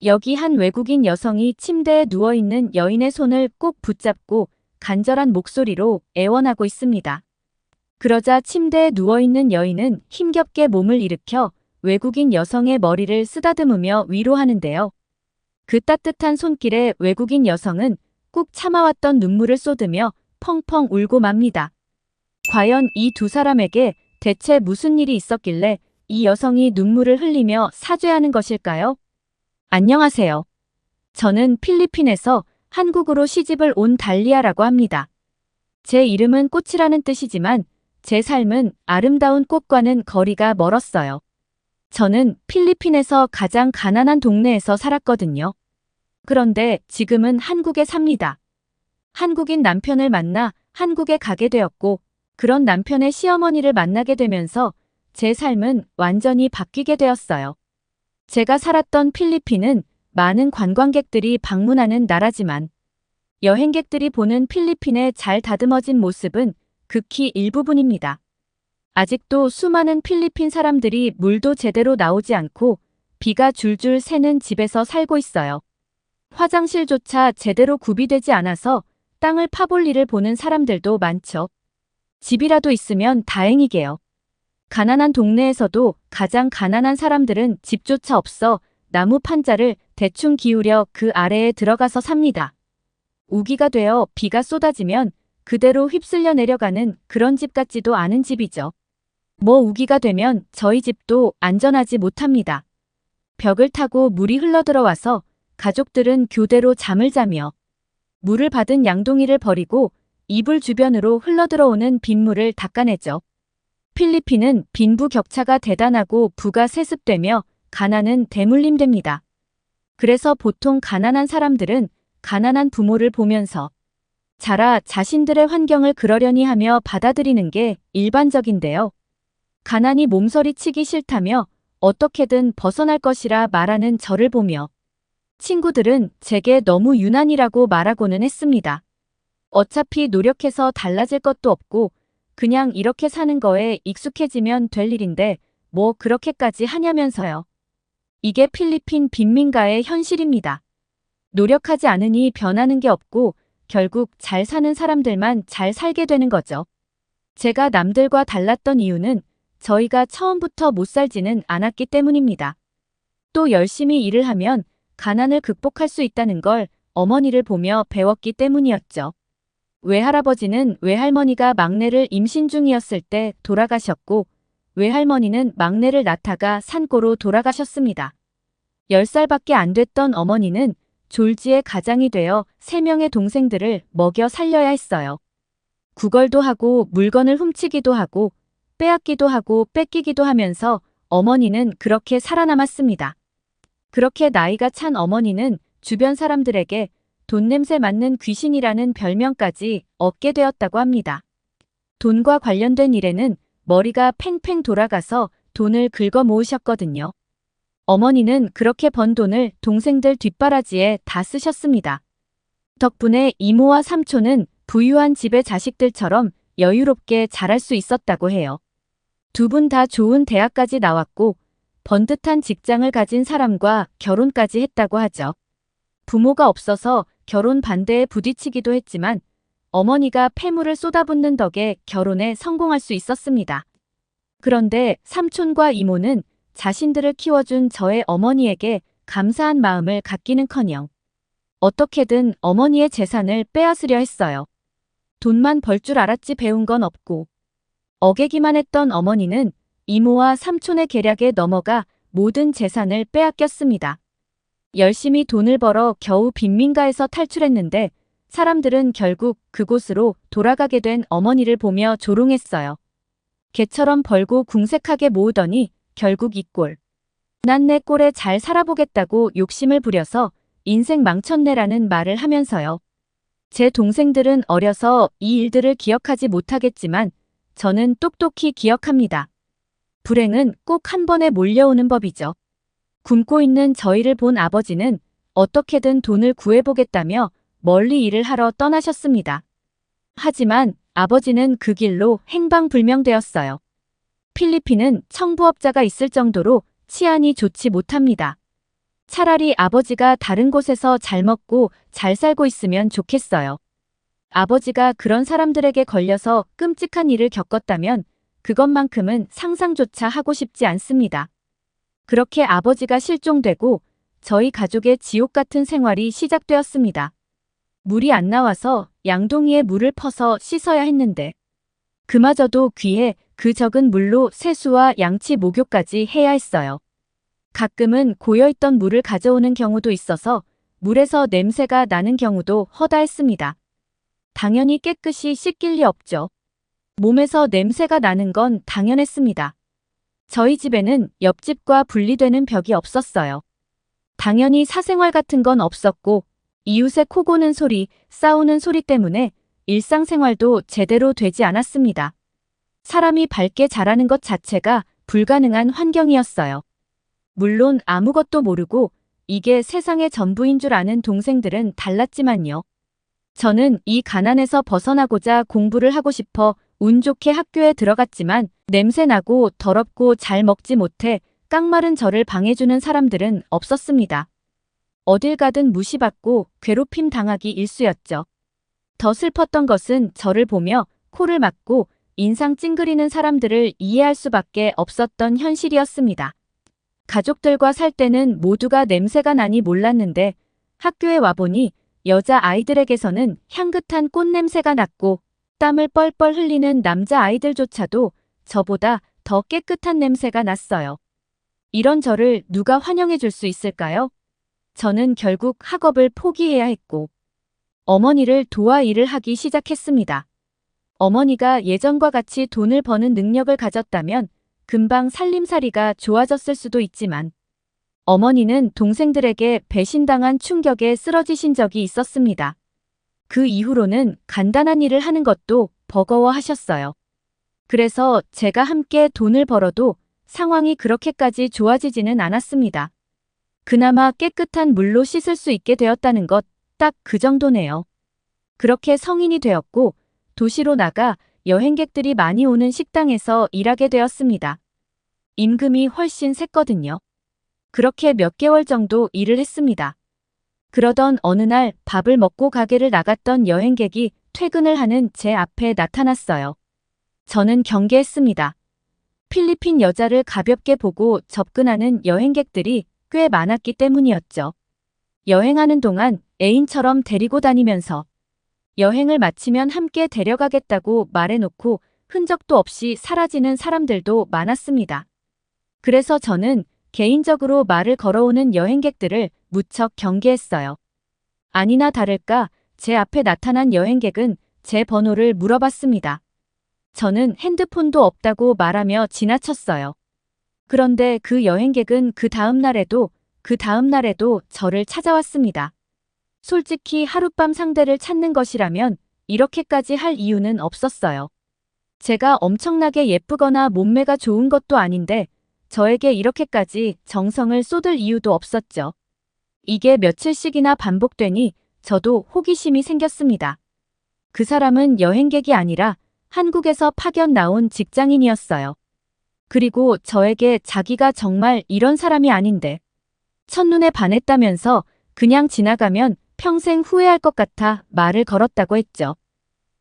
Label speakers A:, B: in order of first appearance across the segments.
A: 여기 한 외국인 여성이 침대에 누워있는 여인의 손을 꼭 붙잡고 간절한 목소리로 애원하고 있습니다. 그러자 침대에 누워있는 여인은 힘겹게 몸을 일으켜 외국인 여성의 머리를 쓰다듬으며 위로하는데요. 그 따뜻한 손길에 외국인 여성은 꾹 참아왔던 눈물을 쏟으며 펑펑 울고 맙니다. 과연 이 두 사람에게 대체 무슨 일이 있었길래 이 여성이 눈물을 흘리며 사죄하는 것일까요? 안녕하세요. 저는 필리핀에서 한국으로 시집을 온 달리아라고 합니다. 제 이름은 꽃이라는 뜻이지만 제 삶은 아름다운 꽃과는 거리가 멀었어요. 저는 필리핀에서 가장 가난한 동네에서 살았거든요. 그런데 지금은 한국에 삽니다. 한국인 남편을 만나 한국에 가게 되었고 그런 남편의 시어머니를 만나게 되면서 제 삶은 완전히 바뀌게 되었어요. 제가 살았던 필리핀은 많은 관광객들이 방문하는 나라지만 여행객들이 보는 필리핀의 잘 다듬어진 모습은 극히 일부분입니다. 아직도 수많은 필리핀 사람들이 물도 제대로 나오지 않고 비가 줄줄 새는 집에서 살고 있어요. 화장실조차 제대로 구비되지 않아서 땅을 파볼 일을 보는 사람들도 많죠. 집이라도 있으면 다행이게요. 가난한 동네에서도 가장 가난한 사람들은 집조차 없어 나무 판자를 대충 기울여 그 아래에 들어가서 삽니다. 우기가 되어 비가 쏟아지면 그대로 휩쓸려 내려가는 그런 집 같지도 않은 집이죠. 뭐 우기가 되면 저희 집도 안전하지 못합니다. 벽을 타고 물이 흘러들어와서 가족들은 교대로 잠을 자며 물을 받은 양동이를 버리고 이불 주변으로 흘러들어오는 빗물을 닦아내죠. 필리핀은 빈부격차가 대단하고 부가 세습되며 가난은 대물림됩니다. 그래서 보통 가난한 사람들은 가난한 부모를 보면서 자라 자신들의 환경을 그러려니 하며 받아들이는 게 일반적인데요. 가난이 몸서리치기 싫다며 어떻게든 벗어날 것이라 말하는 저를 보며 친구들은 제게 너무 유난이라고 말하고는 했습니다. 어차피 노력해서 달라질 것도 없고 그냥 이렇게 사는 거에 익숙해지면 될 일인데 뭐 그렇게까지 하냐면서요. 이게 필리핀 빈민가의 현실입니다. 노력하지 않으니 변하는 게 없고 결국 잘 사는 사람들만 잘 살게 되는 거죠. 제가 남들과 달랐던 이유는 저희가 처음부터 못 살지는 않았기 때문입니다. 또 열심히 일을 하면 가난을 극복할 수 있다는 걸 어머니를 보며 배웠기 때문이었죠. 외할아버지는 외할머니가 막내를 임신 중이었을 때 돌아가셨고 외할머니는 막내를 낳다가 산고로 돌아가셨습니다. 10살밖에 안 됐던 어머니는 졸지의 가장이 되어 3명의 동생들을 먹여 살려야 했어요. 구걸도 하고 물건을 훔치기도 하고 빼앗기도 하고 뺏기기도 하면서 어머니는 그렇게 살아남았습니다. 그렇게 나이가 찬 어머니는 주변 사람들에게 돈 냄새 맡는 귀신이라는 별명까지 얻게 되었다고 합니다. 돈과 관련된 일에는 머리가 팽팽 돌아가서 돈을 긁어 모으셨거든요. 어머니는 그렇게 번 돈을 동생들 뒷바라지에 다 쓰셨습니다. 덕분에 이모와 삼촌은 부유한 집의 자식들처럼 여유롭게 자랄 수 있었다고 해요. 두 분 다 좋은 대학까지 나왔고 번듯한 직장을 가진 사람과 결혼까지 했다고 하죠. 부모가 없어서 결혼 반대에 부딪히기도 했지만 어머니가 폐물을 쏟아붓는 덕에 결혼에 성공할 수 있었습니다. 그런데 삼촌과 이모는 자신들을 키워준 저의 어머니에게 감사한 마음을 갖기는커녕 어떻게든 어머니의 재산을 빼앗으려 했어요. 돈만 벌 줄 알았지 배운 건 없고 어개기만 했던 어머니는 이모와 삼촌의 계략에 넘어가 모든 재산을 빼앗겼습니다. 열심히 돈을 벌어 겨우 빈민가에서 탈출했는데 사람들은 결국 그곳으로 돌아가게 된 어머니를 보며 조롱했어요. 개처럼 벌고 궁색하게 모으더니 결국 이 꼴. 난 내 꼴에 잘 살아보겠다고 욕심을 부려서 인생 망쳤네라는 말을 하면서요. 제 동생들은 어려서 이 일들을 기억하지 못하겠지만 저는 똑똑히 기억합니다. 불행은 꼭 한 번에 몰려오는 법이죠. 굶고 있는 저희를 본 아버지는 어떻게든 돈을 구해보겠다며 멀리 일을 하러 떠나셨습니다. 하지만 아버지는 그 길로 행방불명되었어요. 필리핀은 청부업자가 있을 정도로 치안이 좋지 못합니다. 차라리 아버지가 다른 곳에서 잘 먹고 잘 살고 있으면 좋겠어요. 아버지가 그런 사람들에게 걸려서 끔찍한 일을 겪었다면 그것만큼은 상상조차 하고 싶지 않습니다. 그렇게 아버지가 실종되고 저희 가족의 지옥 같은 생활이 시작되었습니다. 물이 안 나와서 양동이에 물을 퍼서 씻어야 했는데 그마저도 귀에 그 적은 물로 세수와 양치 목욕까지 해야 했어요. 가끔은 고여있던 물을 가져오는 경우도 있어서 물에서 냄새가 나는 경우도 허다했습니다. 당연히 깨끗이 씻길 리 없죠. 몸에서 냄새가 나는 건 당연했습니다. 저희 집에는 옆집과 분리되는 벽이 없었어요. 당연히 사생활 같은 건 없었고 이웃의 코 고는 소리, 싸우는 소리 때문에 일상생활도 제대로 되지 않았습니다. 사람이 밝게 자라는 것 자체가 불가능한 환경이었어요. 물론 아무것도 모르고 이게 세상의 전부인 줄 아는 동생들은 달랐지만요. 저는 이 가난에서 벗어나고자 공부를 하고 싶어 운 좋게 학교에 들어갔지만 냄새나고 더럽고 잘 먹지 못해 깡마른 저를 방해주는 사람들은 없었습니다. 어딜 가든 무시받고 괴롭힘 당하기 일쑤였죠. 더 슬펐던 것은 저를 보며 코를 막고 인상 찡그리는 사람들을 이해할 수밖에 없었던 현실이었습니다. 가족들과 살 때는 모두가 냄새가 나니 몰랐는데 학교에 와보니 여자아이들에게서는 향긋한 꽃냄새가 났고 땀을 뻘뻘 흘리는 남자아이들조차도 저보다 더 깨끗한 냄새가 났어요. 이런 저를 누가 환영해 줄 수 있을까요? 저는 결국 학업을 포기해야 했고 어머니를 도와 일을 하기 시작했습니다. 어머니가 예전과 같이 돈을 버는 능력을 가졌다면 금방 살림살이가 좋아졌을 수도 있지만 어머니는 동생들에게 배신당한 충격에 쓰러지신 적이 있었습니다. 그 이후로는 간단한 일을 하는 것도 버거워하셨어요. 그래서 제가 함께 돈을 벌어도 상황이 그렇게까지 좋아지지는 않았습니다. 그나마 깨끗한 물로 씻을 수 있게 되었다는 것 딱 그 정도네요. 그렇게 성인이 되었고 도시로 나가 여행객들이 많이 오는 식당에서 일하게 되었습니다. 임금이 훨씬 셌거든요. 그렇게 몇 개월 정도 일을 했습니다. 그러던 어느 날 밥을 먹고 가게를 나갔던 여행객이 퇴근을 하는 제 앞에 나타났어요. 저는 경계했습니다. 필리핀 여자를 가볍게 보고 접근하는 여행객들이 꽤 많았기 때문이었죠. 여행하는 동안 애인처럼 데리고 다니면서 여행을 마치면 함께 데려가겠다고 말해놓고 흔적도 없이 사라지는 사람들도 많았습니다. 그래서 저는 개인적으로 말을 걸어오는 여행객들을 무척 경계했어요. 아니나 다를까 제 앞에 나타난 여행객은 제 번호를 물어봤습니다. 저는 핸드폰도 없다고 말하며 지나쳤어요. 그런데 그 여행객은 그 다음 날에도 저를 찾아왔습니다. 솔직히 하룻밤 상대를 찾는 것이라면 이렇게까지 할 이유는 없었어요. 제가 엄청나게 예쁘거나 몸매가 좋은 것도 아닌데 저에게 이렇게까지 정성을 쏟을 이유도 없었죠. 이게 며칠씩이나 반복되니 저도 호기심이 생겼습니다. 그 사람은 여행객이 아니라 한국에서 파견 나온 직장인이었어요. 그리고 저에게 자기가 정말 이런 사람이 아닌데 첫눈에 반했다면서 그냥 지나가면 평생 후회할 것 같아 말을 걸었다고 했죠.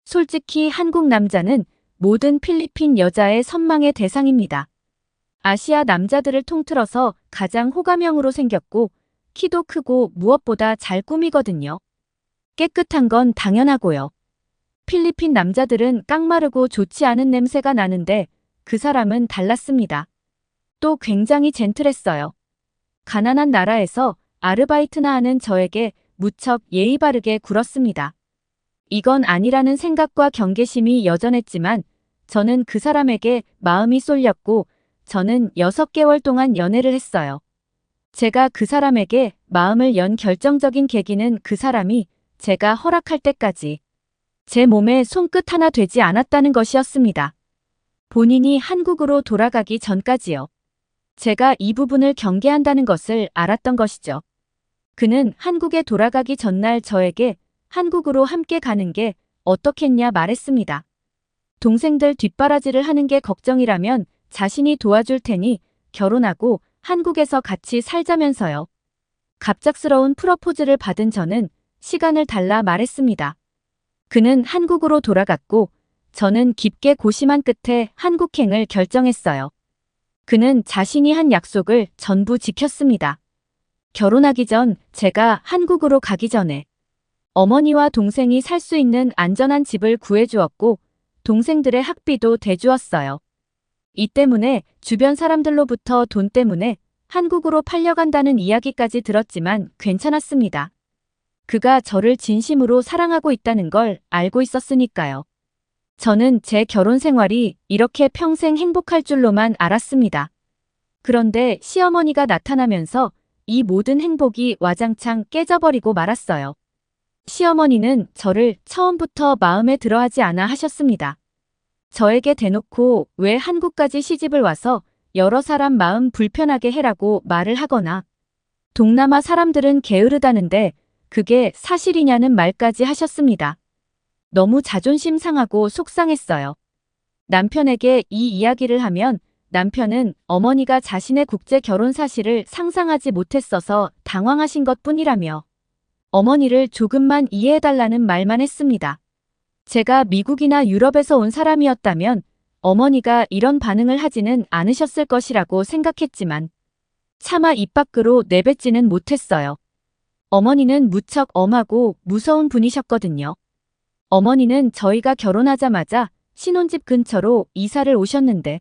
A: 솔직히 한국 남자는 모든 필리핀 여자의 선망의 대상입니다. 아시아 남자들을 통틀어서 가장 호감형으로 생겼고 키도 크고 무엇보다 잘 꾸미거든요. 깨끗한 건 당연하고요. 필리핀 남자들은 깡마르고 좋지 않은 냄새가 나는데 그 사람은 달랐습니다. 또 굉장히 젠틀했어요. 가난한 나라에서 아르바이트나 하는 저에게 무척 예의 바르게 굴었습니다. 이건 아니라는 생각과 경계심이 여전했지만 저는 그 사람에게 마음이 쏠렸고 저는 6개월 동안 연애를 했어요. 제가 그 사람에게 마음을 연 결정적인 계기는 그 사람이 제가 허락할 때까지 제 몸에 손끝 하나 되지 않았다는 것이었습니다. 본인이 한국으로 돌아가기 전까지요. 제가 이 부분을 경계한다는 것을 알았던 것이죠. 그는 한국에 돌아가기 전날 저에게 한국으로 함께 가는 게 어떻겠냐 말했습니다. 동생들 뒷바라지를 하는 게 걱정이라면 자신이 도와줄 테니 결혼하고 한국에서 같이 살자면서요. 갑작스러운 프러포즈를 받은 저는 시간을 달라 말했습니다. 그는 한국으로 돌아갔고 저는 깊게 고심한 끝에 한국행을 결정했어요. 그는 자신이 한 약속을 전부 지켰습니다. 결혼하기 전 제가 한국으로 가기 전에 어머니와 동생이 살 수 있는 안전한 집을 구해주었고 동생들의 학비도 대주었어요. 이 때문에 주변 사람들로부터 돈 때문에 한국으로 팔려간다는 이야기까지 들었지만 괜찮았습니다. 그가 저를 진심으로 사랑하고 있다는 걸 알고 있었으니까요. 저는 제 결혼 생활이 이렇게 평생 행복할 줄로만 알았습니다. 그런데 시어머니가 나타나면서 이 모든 행복이 와장창 깨져버리고 말았어요. 시어머니는 저를 처음부터 마음에 들어하지 않아 하셨습니다. 저에게 대놓고 왜 한국까지 시집을 와서 여러 사람 마음 불편하게 해라고 말을 하거나 동남아 사람들은 게으르다는데 그게 사실이냐는 말까지 하셨습니다. 너무 자존심 상하고 속상했어요. 남편에게 이 이야기를 하면 남편은 어머니가 자신의 국제 결혼 사실을 상상하지 못했어서 당황하신 것뿐이라며 어머니를 조금만 이해해달라는 말만 했습니다. 제가 미국이나 유럽에서 온 사람이었다면 어머니가 이런 반응을 하지는 않으셨을 것이라고 생각했지만 차마 입 밖으로 내뱉지는 못했어요. 어머니는 무척 엄하고 무서운 분이셨거든요. 어머니는 저희가 결혼하자마자 신혼집 근처로 이사를 오셨는데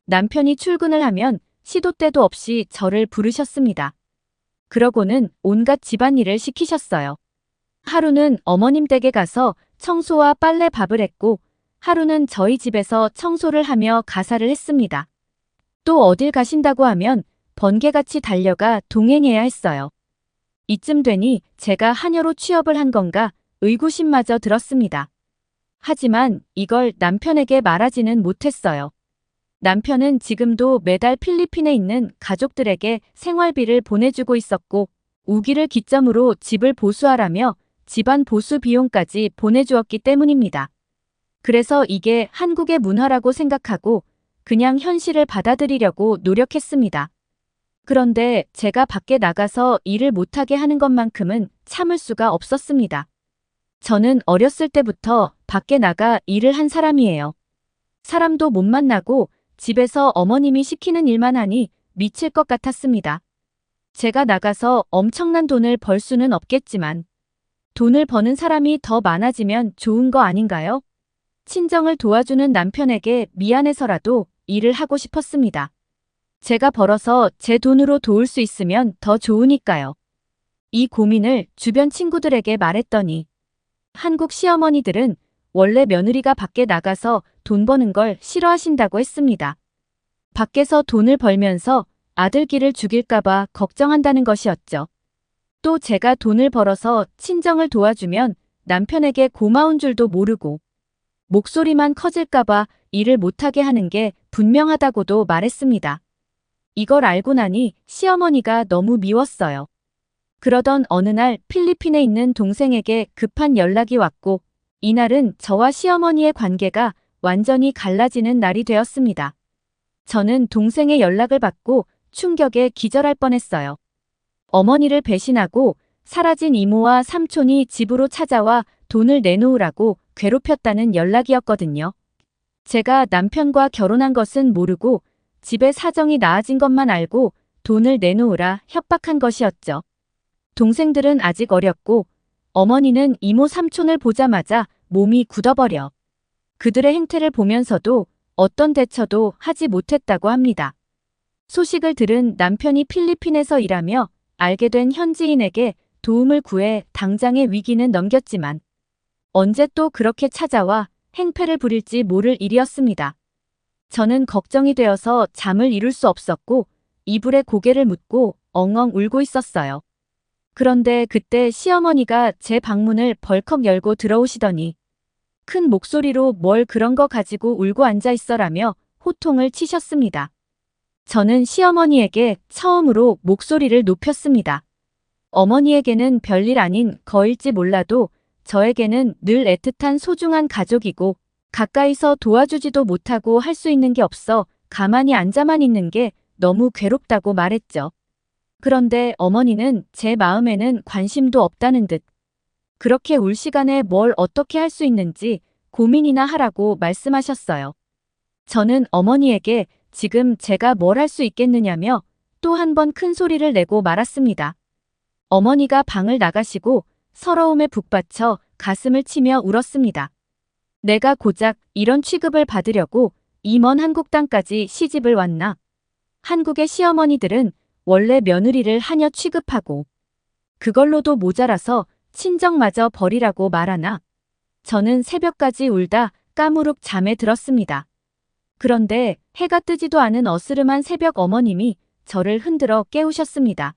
A: 남편이 출근을 하면 시도 때도 없이 저를 부르셨습니다. 그러고는 온갖 집안일을 시키셨어요. 하루는 어머님 댁에 가서 청소와 빨래 밥을 했고 하루는 저희 집에서 청소를 하며 가사를 했습니다. 또 어딜 가신다고 하면 번개같이 달려가 동행해야 했어요. 이쯤 되니 제가 하녀로 취업을 한 건가 의구심마저 들었습니다. 하지만 이걸 남편에게 말하지는 못했어요. 남편은 지금도 매달 필리핀에 있는 가족들에게 생활비를 보내주고 있었고 우기를 기점으로 집을 보수하라며 집안 보수 비용까지 보내주었기 때문입니다. 그래서 이게 한국의 문화라고 생각하고 그냥 현실을 받아들이려고 노력했습니다. 그런데 제가 밖에 나가서 일을 못하게 하는 것만큼은 참을 수가 없었습니다. 저는 어렸을 때부터 밖에 나가 일을 한 사람이에요. 사람도 못 만나고 집에서 어머님이 시키는 일만 하니 미칠 것 같았습니다. 제가 나가서 엄청난 돈을 벌 수는 없겠지만 돈을 버는 사람이 더 많아지면 좋은 거 아닌가요? 친정을 도와주는 남편에게 미안해서라도 일을 하고 싶었습니다. 제가 벌어서 제 돈으로 도울 수 있으면 더 좋으니까요. 이 고민을 주변 친구들에게 말했더니 한국 시어머니들은 원래 며느리가 밖에 나가서 돈 버는 걸 싫어하신다고 했습니다. 밖에서 돈을 벌면서 아들끼를 죽일까봐 걱정한다는 것이었죠. 또 제가 돈을 벌어서 친정을 도와주면 남편에게 고마운 줄도 모르고 목소리만 커질까봐 일을 못하게 하는 게 분명하다고도 말했습니다. 이걸 알고 나니 시어머니가 너무 미웠어요. 그러던 어느 날 필리핀에 있는 동생에게 급한 연락이 왔고 이날은 저와 시어머니의 관계가 완전히 갈라지는 날이 되었습니다. 저는 동생의 연락을 받고 충격에 기절할 뻔했어요. 어머니를 배신하고 사라진 이모와 삼촌이 집으로 찾아와 돈을 내놓으라고 괴롭혔다는 연락이었거든요. 제가 남편과 결혼한 것은 모르고 집에 사정이 나아진 것만 알고 돈을 내놓으라 협박한 것이었죠. 동생들은 아직 어렸고 어머니는 이모 삼촌을 보자마자 몸이 굳어버려 그들의 행태를 보면서도 어떤 대처도 하지 못했다고 합니다. 소식을 들은 남편이 필리핀에서 일하며 알게 된 현지인에게 도움을 구해 당장의 위기는 넘겼지만 언제 또 그렇게 찾아와 행패를 부릴지 모를 일이었습니다. 저는 걱정이 되어서 잠을 이룰 수 없었고 이불에 고개를 묻고 엉엉 울고 있었어요. 그런데 그때 시어머니가 제 방문을 벌컥 열고 들어오시더니 큰 목소리로 뭘 그런 거 가지고 울고 앉아 있어라며 호통을 치셨습니다. 저는 시어머니에게 처음으로 목소리를 높였습니다. 어머니에게는 별일 아닌 거일지 몰라도 저에게는 늘 애틋한 소중한 가족이고 가까이서 도와주지도 못하고 할 수 있는 게 없어 가만히 앉아만 있는 게 너무 괴롭다고 말했죠. 그런데 어머니는 제 마음에는 관심도 없다는 듯 그렇게 울 시간에 뭘 어떻게 할 수 있는지 고민이나 하라고 말씀하셨어요. 저는 어머니에게 지금 제가 뭘 할 수 있겠느냐며 또 한 번 큰 소리를 내고 말았습니다. 어머니가 방을 나가시고 서러움에 북받쳐 가슴을 치며 울었습니다. 내가 고작 이런 취급을 받으려고 이 먼 한국 땅까지 시집을 왔나? 한국의 시어머니들은 원래 며느리를 하녀 취급하고 그걸로도 모자라서 친정마저 버리라고 말하나? 저는 새벽까지 울다 까무룩 잠에 들었습니다. 그런데 해가 뜨지도 않은 어스름한 새벽 어머님이 저를 흔들어 깨우셨습니다.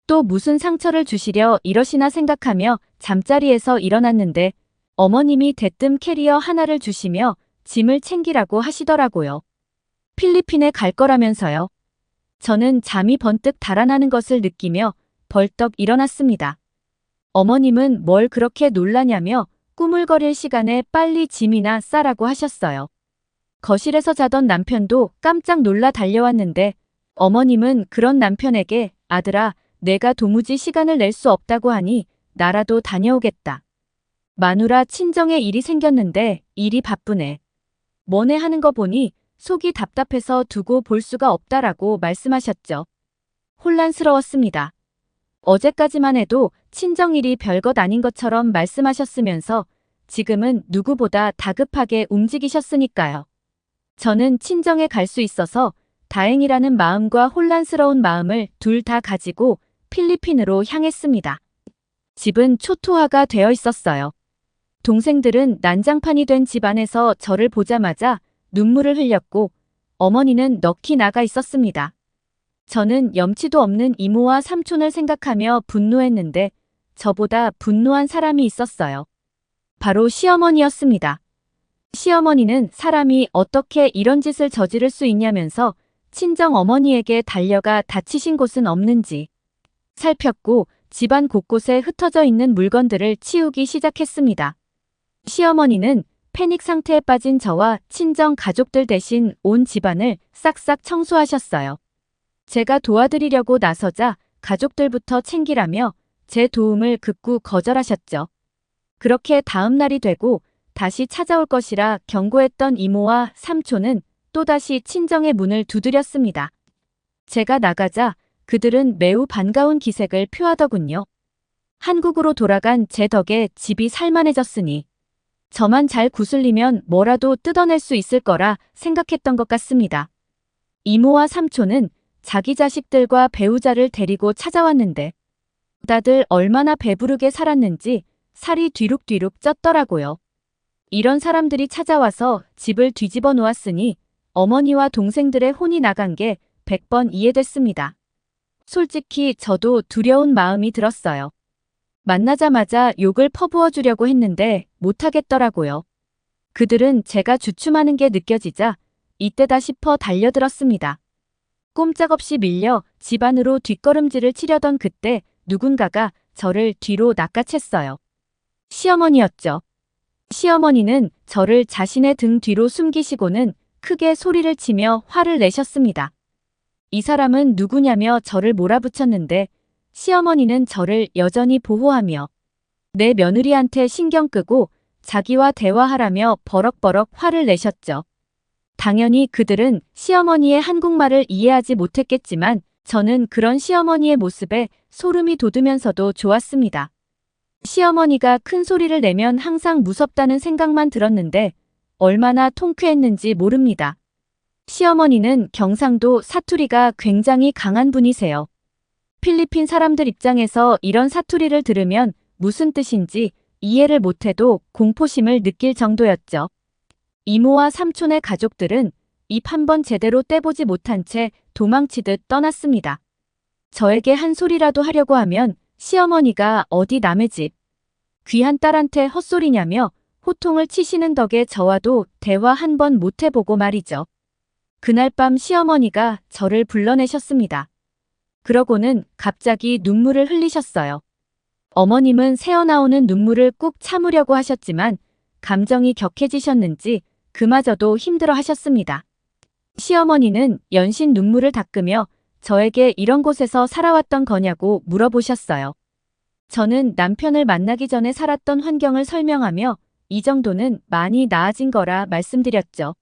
A: 또 무슨 상처를 주시려 이러시나 생각하며 잠자리에서 일어났는데 어머님이 대뜸 캐리어 하나를 주시며 짐을 챙기라고 하시더라고요. 필리핀에 갈 거라면서요. 저는 잠이 번뜩 달아나는 것을 느끼며 벌떡 일어났습니다. 어머님은 뭘 그렇게 놀라냐며 꾸물거릴 시간에 빨리 짐이나 싸라고 하셨어요. 거실에서 자던 남편도 깜짝 놀라 달려왔는데 어머님은 그런 남편에게 아들아, 내가 도무지 시간을 낼 수 없다고 하니 나라도 다녀오겠다. 마누라 친정에 일이 생겼는데 일이 바쁘네. 뭐네 하는 거 보니 속이 답답해서 두고 볼 수가 없다라고 말씀하셨죠. 혼란스러웠습니다. 어제까지만 해도 친정일이 별것 아닌 것처럼 말씀하셨으면서 지금은 누구보다 다급하게 움직이셨으니까요. 저는 친정에 갈 수 있어서 다행이라는 마음과 혼란스러운 마음을 둘 다 가지고 필리핀으로 향했습니다. 집은 초토화가 되어 있었어요. 동생들은 난장판이 된 집 안에서 저를 보자마자 눈물을 흘렸고 어머니는 넋이 나가 있었습니다. 저는 염치도 없는 이모와 삼촌을 생각하며 분노했는데 저보다 분노한 사람이 있었어요. 바로 시어머니였습니다. 시어머니는 사람이 어떻게 이런 짓을 저지를 수 있냐면서 친정 어머니에게 달려가 다치신 곳은 없는지 살폈고 집안 곳곳에 흩어져 있는 물건들을 치우기 시작했습니다. 시어머니는 패닉 상태에 빠진 저와 친정 가족들 대신 온 집안을 싹싹 청소하셨어요. 제가 도와드리려고 나서자 가족들부터 챙기라며 제 도움을 극구 거절하셨죠. 그렇게 다음 날이 되고 다시 찾아올 것이라 경고했던 이모와 삼촌은 또다시 친정의 문을 두드렸습니다. 제가 나가자 그들은 매우 반가운 기색을 표하더군요. 한국으로 돌아간 제 덕에 집이 살만해졌으니 저만 잘 구슬리면 뭐라도 뜯어낼 수 있을 거라 생각했던 것 같습니다. 이모와 삼촌은 자기 자식들과 배우자를 데리고 찾아왔는데 다들 얼마나 배부르게 살았는지 살이 뒤룩뒤룩 쪘더라고요. 이런 사람들이 찾아와서 집을 뒤집어 놓았으니 어머니와 동생들의 혼이 나간 게 100번 이해됐습니다. 솔직히 저도 두려운 마음이 들었어요. 만나자마자 욕을 퍼부어 주려고 했는데 못하겠더라고요. 그들은 제가 주춤하는 게 느껴지자 이때다 싶어 달려들었습니다. 꼼짝없이 밀려 집 안으로 뒷걸음질을 치려던 그때 누군가가 저를 뒤로 낚아챘어요. 시어머니였죠. 시어머니는 저를 자신의 등 뒤로 숨기시고는 크게 소리를 치며 화를 내셨습니다. 이 사람은 누구냐며 저를 몰아붙였는데 시어머니는 저를 여전히 보호하며 내 며느리한테 신경 끄고 자기와 대화하라며 버럭버럭 화를 내셨죠. 당연히 그들은 시어머니의 한국말을 이해하지 못했겠지만 저는 그런 시어머니의 모습에 소름이 돋으면서도 좋았습니다. 시어머니가 큰 소리를 내면 항상 무섭다는 생각만 들었는데 얼마나 통쾌했는지 모릅니다. 시어머니는 경상도 사투리가 굉장히 강한 분이세요. 필리핀 사람들 입장에서 이런 사투리를 들으면 무슨 뜻인지 이해를 못해도 공포심을 느낄 정도였죠. 이모와 삼촌의 가족들은 입 한 번 제대로 떼보지 못한 채 도망치듯 떠났습니다. 저에게 한 소리라도 하려고 하면 시어머니가 어디 남의 집, 귀한 딸한테 헛소리냐며 호통을 치시는 덕에 저와도 대화 한 번 못 해보고 말이죠. 그날 밤 시어머니가 저를 불러내셨습니다. 그러고는 갑자기 눈물을 흘리셨어요. 어머님은 새어나오는 눈물을 꾹 참으려고 하셨지만 감정이 격해지셨는지 그마저도 힘들어 하셨습니다. 시어머니는 연신 눈물을 닦으며 저에게 이런 곳에서 살아왔던 거냐고 물어보셨어요. 저는 남편을 만나기 전에 살았던 환경을 설명하며 이 정도는 많이 나아진 거라 말씀드렸죠.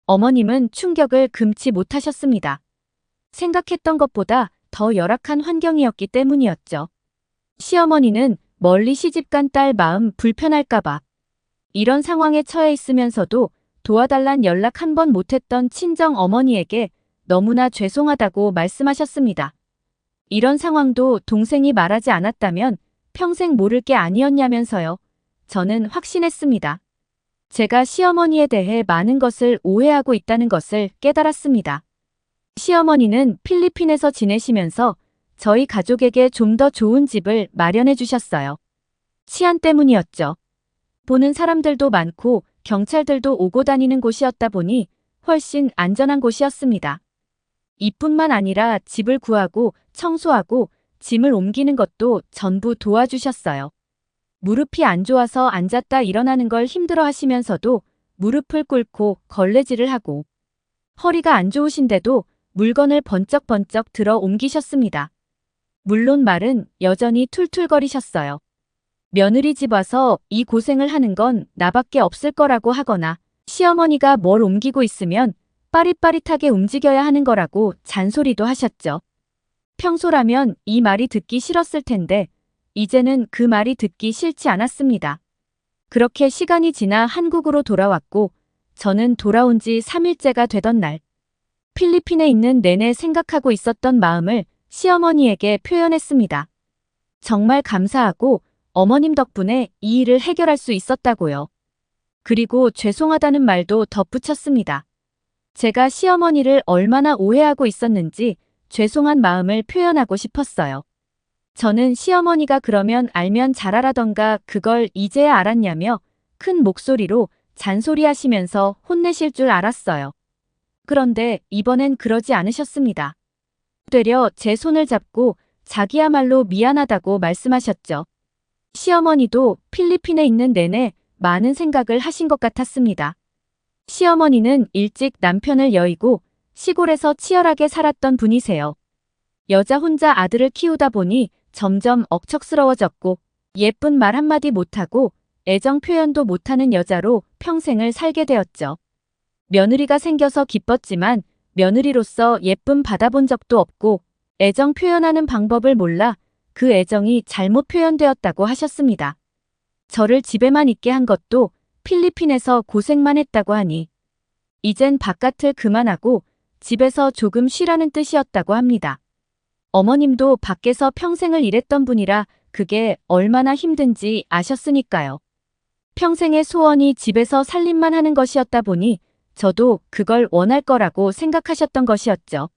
A: 어머님은 충격을 금치 못하셨습니다. 생각했던 것보다 더 열악한 환경이었기 때문이었죠. 시어머니는 멀리 시집간 딸 마음 불편할까봐 이런 상황에 처해 있으면서도 도와달란 연락 한 번 못했던 친정 어머니에게 너무나 죄송하다고 말씀하셨습니다. 이런 상황도 동생이 말하지 않았다면 평생 모를 게 아니었냐면서요. 저는 확신했습니다. 제가 시어머니에 대해 많은 것을 오해하고 있다는 것을 깨달았습니다. 시어머니는 필리핀에서 지내시면서 저희 가족에게 좀 더 좋은 집을 마련해 주셨어요. 치안 때문이었죠. 보는 사람들도 많고 경찰들도 오고 다니는 곳이었다 보니 훨씬 안전한 곳이었습니다. 이뿐만 아니라 집을 구하고 청소하고 짐을 옮기는 것도 전부 도와주셨어요. 무릎이 안 좋아서 앉았다 일어나는 걸 힘들어 하시면서도 무릎을 꿇고 걸레질을 하고 허리가 안 좋으신데도 물건을 번쩍번쩍 들어 옮기셨습니다. 물론 말은 여전히 툴툴거리셨어요. 며느리 집 와서 이 고생을 하는 건 나밖에 없을 거라고 하거나 시어머니가 뭘 옮기고 있으면 빠릿빠릿하게 움직여야 하는 거라고 잔소리도 하셨죠. 평소라면 이 말이 듣기 싫었을 텐데 이제는 그 말이 듣기 싫지 않았습니다. 그렇게 시간이 지나 한국으로 돌아왔고 저는 돌아온 지 3일째가 되던 날 필리핀에 있는 내내 생각하고 있었던 마음을 시어머니에게 표현했습니다. 정말 감사하고 어머님 덕분에 이 일을 해결할 수 있었다고요. 그리고 죄송하다는 말도 덧붙였습니다. 제가 시어머니를 얼마나 오해하고 있었는지 죄송한 마음을 표현하고 싶었어요. 저는 시어머니가 그러면 알면 잘하라던가 그걸 이제야 알았냐며 큰 목소리로 잔소리하시면서 혼내실 줄 알았어요. 그런데 이번엔 그러지 않으셨습니다. 되려 제 손을 잡고 자기야말로 미안하다고 말씀하셨죠. 시어머니도 필리핀에 있는 내내 많은 생각을 하신 것 같았습니다. 시어머니는 일찍 남편을 여의고 시골에서 치열하게 살았던 분이세요. 여자 혼자 아들을 키우다 보니 점점 억척스러워졌고 예쁜 말 한마디 못하고 애정 표현도 못하는 여자로 평생을 살게 되었죠. 며느리가 생겨서 기뻤지만 며느리로서 예쁨 받아본 적도 없고 애정 표현하는 방법을 몰라 그 애정이 잘못 표현되었다고 하셨습니다. 저를 집에만 있게 한 것도 필리핀에서 고생만 했다고 하니 이젠 바깥을 그만하고 집에서 조금 쉬라는 뜻이었다고 합니다. 어머님도 밖에서 평생을 일했던 분이라 그게 얼마나 힘든지 아셨으니까요. 평생의 소원이 집에서 살림만 하는 것이었다 보니 저도 그걸 원할 거라고 생각하셨던 것이었죠.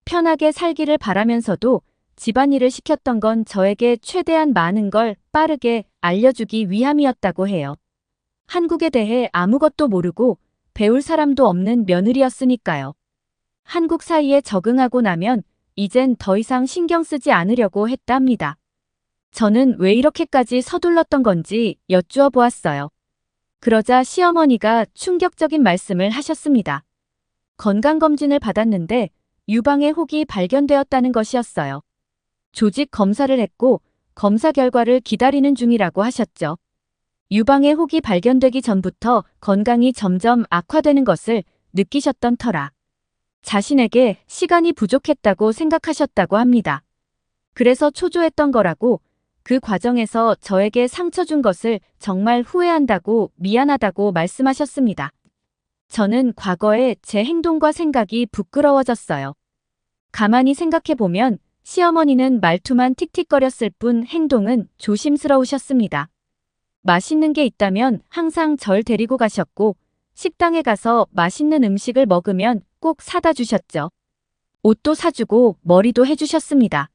A: 편하게 살기를 바라면서도 집안일을 시켰던 건 저에게 최대한 많은 걸 빠르게 알려주기 위함이었다고 해요. 한국에 대해 아무것도 모르고 배울 사람도 없는 며느리였으니까요. 한국 사이에 적응하고 나면 이젠 더 이상 신경 쓰지 않으려고 했답니다. 저는 왜 이렇게까지 서둘렀던 건지 여쭈어 보았어요. 그러자 시어머니가 충격적인 말씀을 하셨습니다. 건강검진을 받았는데 유방의 혹이 발견되었다는 것이었어요. 조직 검사를 했고 검사 결과를 기다리는 중이라고 하셨죠. 유방의 혹이 발견되기 전부터 건강이 점점 악화되는 것을 느끼셨던 터라 자신에게 시간이 부족했다고 생각하셨다고 합니다. 그래서 초조했던 거라고 그 과정에서 저에게 상처 준 것을 정말 후회한다고 미안하다고 말씀하셨습니다. 저는 과거에 제 행동과 생각이 부끄러워졌어요. 가만히 생각해보면 시어머니는 말투만 틱틱거렸을 뿐 행동은 조심스러우셨습니다. 맛있는 게 있다면 항상 절 데리고 가셨고 식당에 가서 맛있는 음식을 먹으면 꼭 사다 주셨죠. 옷도 사주고 머리도 해주셨습니다.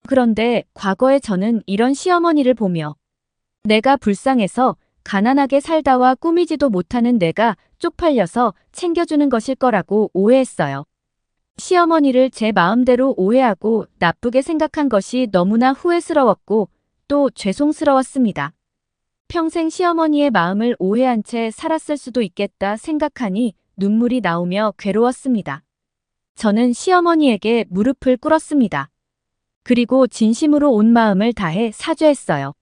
A: 그런데 과거에 저는 이런 시어머니를 보며 내가 불쌍해서 가난하게 살다와 꾸미지도 못하는 내가 쪽팔려서 챙겨주는 것일 거라고 오해했어요. 시어머니를 제 마음대로 오해하고 나쁘게 생각한 것이 너무나 후회스러웠고 또 죄송스러웠습니다. 평생 시어머니의 마음을 오해한 채 살았을 수도 있겠다 생각하니 눈물이 나오며 괴로웠습니다. 저는 시어머니에게 무릎을 꿇었습니다. 그리고 진심으로 온 마음을 다해 사죄했어요.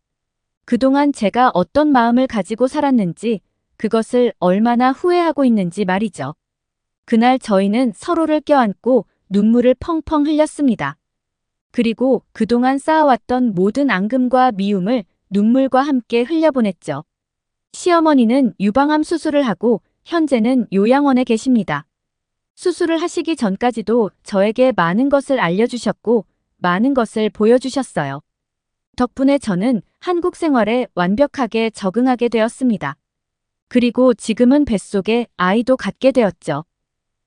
A: 그동안 제가 어떤 마음을 가지고 살았는지, 그것을 얼마나 후회하고 있는지 말이죠. 그날 저희는 서로를 껴안고 눈물을 펑펑 흘렸습니다. 그리고 그동안 쌓아왔던 모든 앙금과 미움을 눈물과 함께 흘려보냈죠. 시어머니는 유방암 수술을 하고 현재는 요양원에 계십니다. 수술을 하시기 전까지도 저에게 많은 것을 알려주셨고 많은 것을 보여주셨어요. 덕분에 저는 한국 생활에 완벽하게 적응하게 되었습니다. 그리고 지금은 뱃속에 아이도 갖게 되었죠.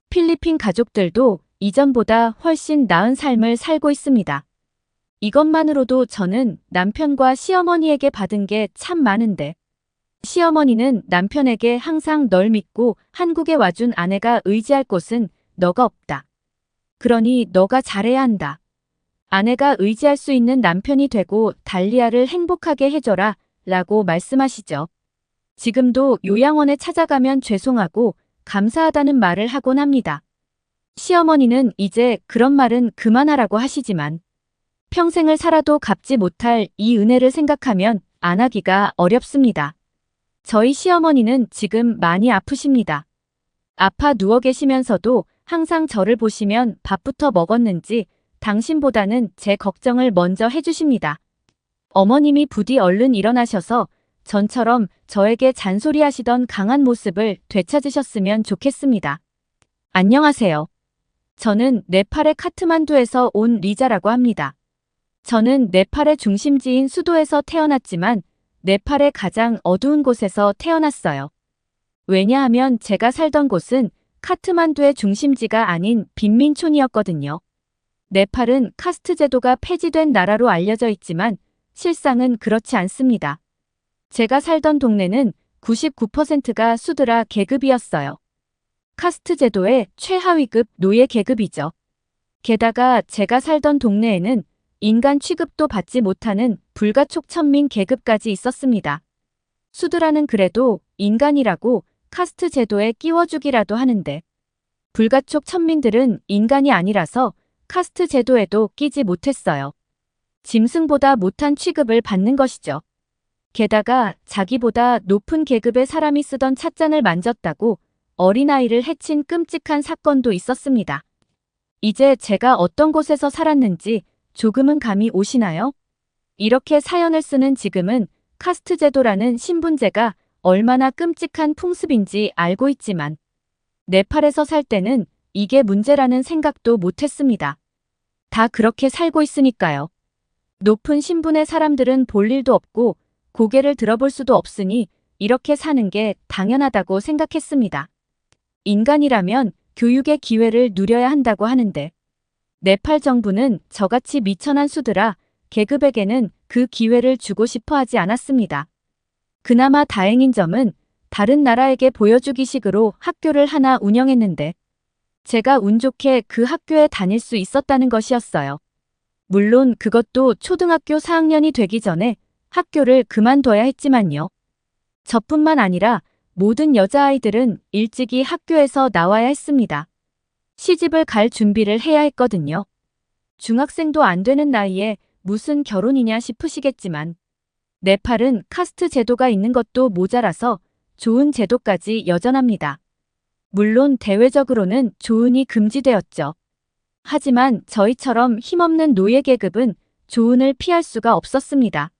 A: 필리핀 가족들도 이전보다 훨씬 나은 삶을 살고 있습니다. 이것만으로도 저는 남편과 시어머니에게 받은 게 참 많은데, 시어머니는 남편에게 항상 널 믿고 한국에 와준 아내가 의지할 곳은 너가 없다. 그러니 너가 잘해야 한다. 아내가 의지할 수 있는 남편이 되고 달리아를 행복하게 해줘라 라고 말씀하시죠. 지금도 요양원에 찾아가면 죄송하고 감사하다는 말을 하곤 합니다. 시어머니는 이제 그런 말은 그만하라고 하시지만 평생을 살아도 갚지 못할 이 은혜를 생각하면 안 하기가 어렵습니다. 저희 시어머니는 지금 많이 아프십니다. 아파 누워 계시면서도 항상 저를 보시면 밥부터 먹었는지 당신보다는 제 걱정을 먼저 해주십니다. 어머님이 부디 얼른 일어나셔서 전처럼 저에게 잔소리하시던 강한 모습을 되찾으셨으면 좋겠습니다. 안녕하세요. 저는 네팔의 카트만두에서 온 리자라고 합니다. 저는 네팔의 중심지인 수도에서 태어났지만 네팔의 가장 어두운 곳에서 태어났어요. 왜냐하면 제가 살던 곳은 카트만두의 중심지가 아닌 빈민촌이었거든요. 네팔은 카스트 제도가 폐지된 나라로 알려져 있지만 실상은 그렇지 않습니다. 제가 살던 동네는 99%가 수드라 계급이었어요. 카스트 제도의 최하위급 노예 계급이죠. 게다가 제가 살던 동네에는 인간 취급도 받지 못하는 불가촉 천민 계급까지 있었습니다. 수드라는 그래도 인간이라고 카스트 제도에 끼워주기라도 하는데 불가촉 천민들은 인간이 아니라서 카스트 제도에도 끼지 못했어요. 짐승보다 못한 취급을 받는 것이죠. 게다가 자기보다 높은 계급의 사람이 쓰던 찻잔을 만졌다고 어린아이를 해친 끔찍한 사건도 있었습니다. 이제 제가 어떤 곳에서 살았는지 조금은 감이 오시나요? 이렇게 사연을 쓰는 지금은 카스트 제도라는 신분제가 얼마나 끔찍한 풍습인지 알고 있지만 네팔에서 살 때는 이게 문제라는 생각도 못했습니다. 다 그렇게 살고 있으니까요. 높은 신분의 사람들은 볼 일도 없고 고개를 들어볼 수도 없으니 이렇게 사는 게 당연하다고 생각했습니다. 인간이라면 교육의 기회를 누려야 한다고 하는데 네팔 정부는 저같이 미천한 수드라 계급에게는 그 기회를 주고 싶어 하지 않았습니다. 그나마 다행인 점은 다른 나라에게 보여주기식으로 학교를 하나 운영했는데 제가 운 좋게 그 학교에 다닐 수 있었다는 것이었어요. 물론 그것도 초등학교 4학년이 되기 전에 학교를 그만둬야 했지만요. 저뿐만 아니라 모든 여자아이들은 일찍이 학교에서 나와야 했습니다. 시집을 갈 준비를 해야 했거든요. 중학생도 안 되는 나이에 무슨 결혼이냐 싶으시겠지만 네팔은 카스트 제도가 있는 것도 모자라서 좋은 제도까지 여전합니다. 물론 대외적으로는 조은이 금지되었죠. 하지만 저희처럼 힘없는 노예 계급은 조은을 피할 수가 없었습니다.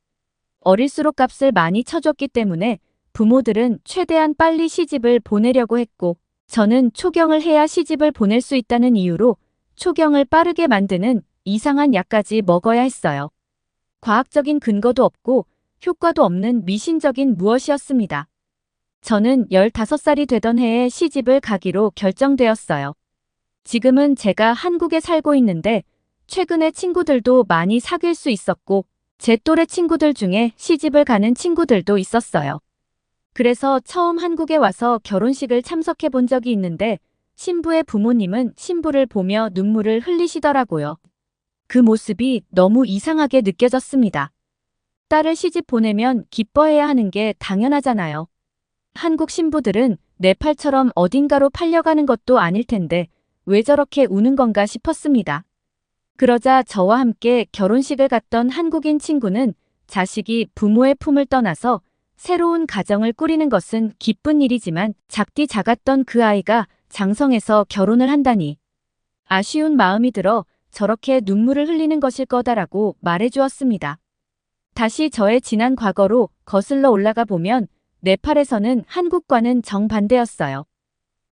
A: 어릴수록 값을 많이 쳐줬기 때문에 부모들은 최대한 빨리 시집을 보내려고 했고 저는 초경을 해야 시집을 보낼 수 있다는 이유로 초경을 빠르게 만드는 이상한 약까지 먹어야 했어요. 과학적인 근거도 없고 효과도 없는 미신적인 무엇이었습니다. 저는 15살이 되던 해에 시집을 가기로 결정되었어요. 지금은 제가 한국에 살고 있는데 최근에 친구들도 많이 사귈 수 있었고 제 또래 친구들 중에 시집을 가는 친구들도 있었어요. 그래서 처음 한국에 와서 결혼식을 참석해 본 적이 있는데 신부의 부모님은 신부를 보며 눈물을 흘리시더라고요. 그 모습이 너무 이상하게 느껴졌습니다. 딸을 시집 보내면 기뻐해야 하는 게 당연하잖아요. 한국 신부들은 네팔처럼 어딘가로 팔려가는 것도 아닐 텐데 왜 저렇게 우는 건가 싶었습니다. 그러자 저와 함께 결혼식을 갔던 한국인 친구는 자식이 부모의 품을 떠나서 새로운 가정을 꾸리는 것은 기쁜 일이지만 작디 작았던 그 아이가 장성해서 결혼을 한다니 아쉬운 마음이 들어 저렇게 눈물을 흘리는 것일 거다라고 말해주었습니다. 다시 저의 지난 과거로 거슬러 올라가 보면 네팔에서는 한국과는 정반대였어요.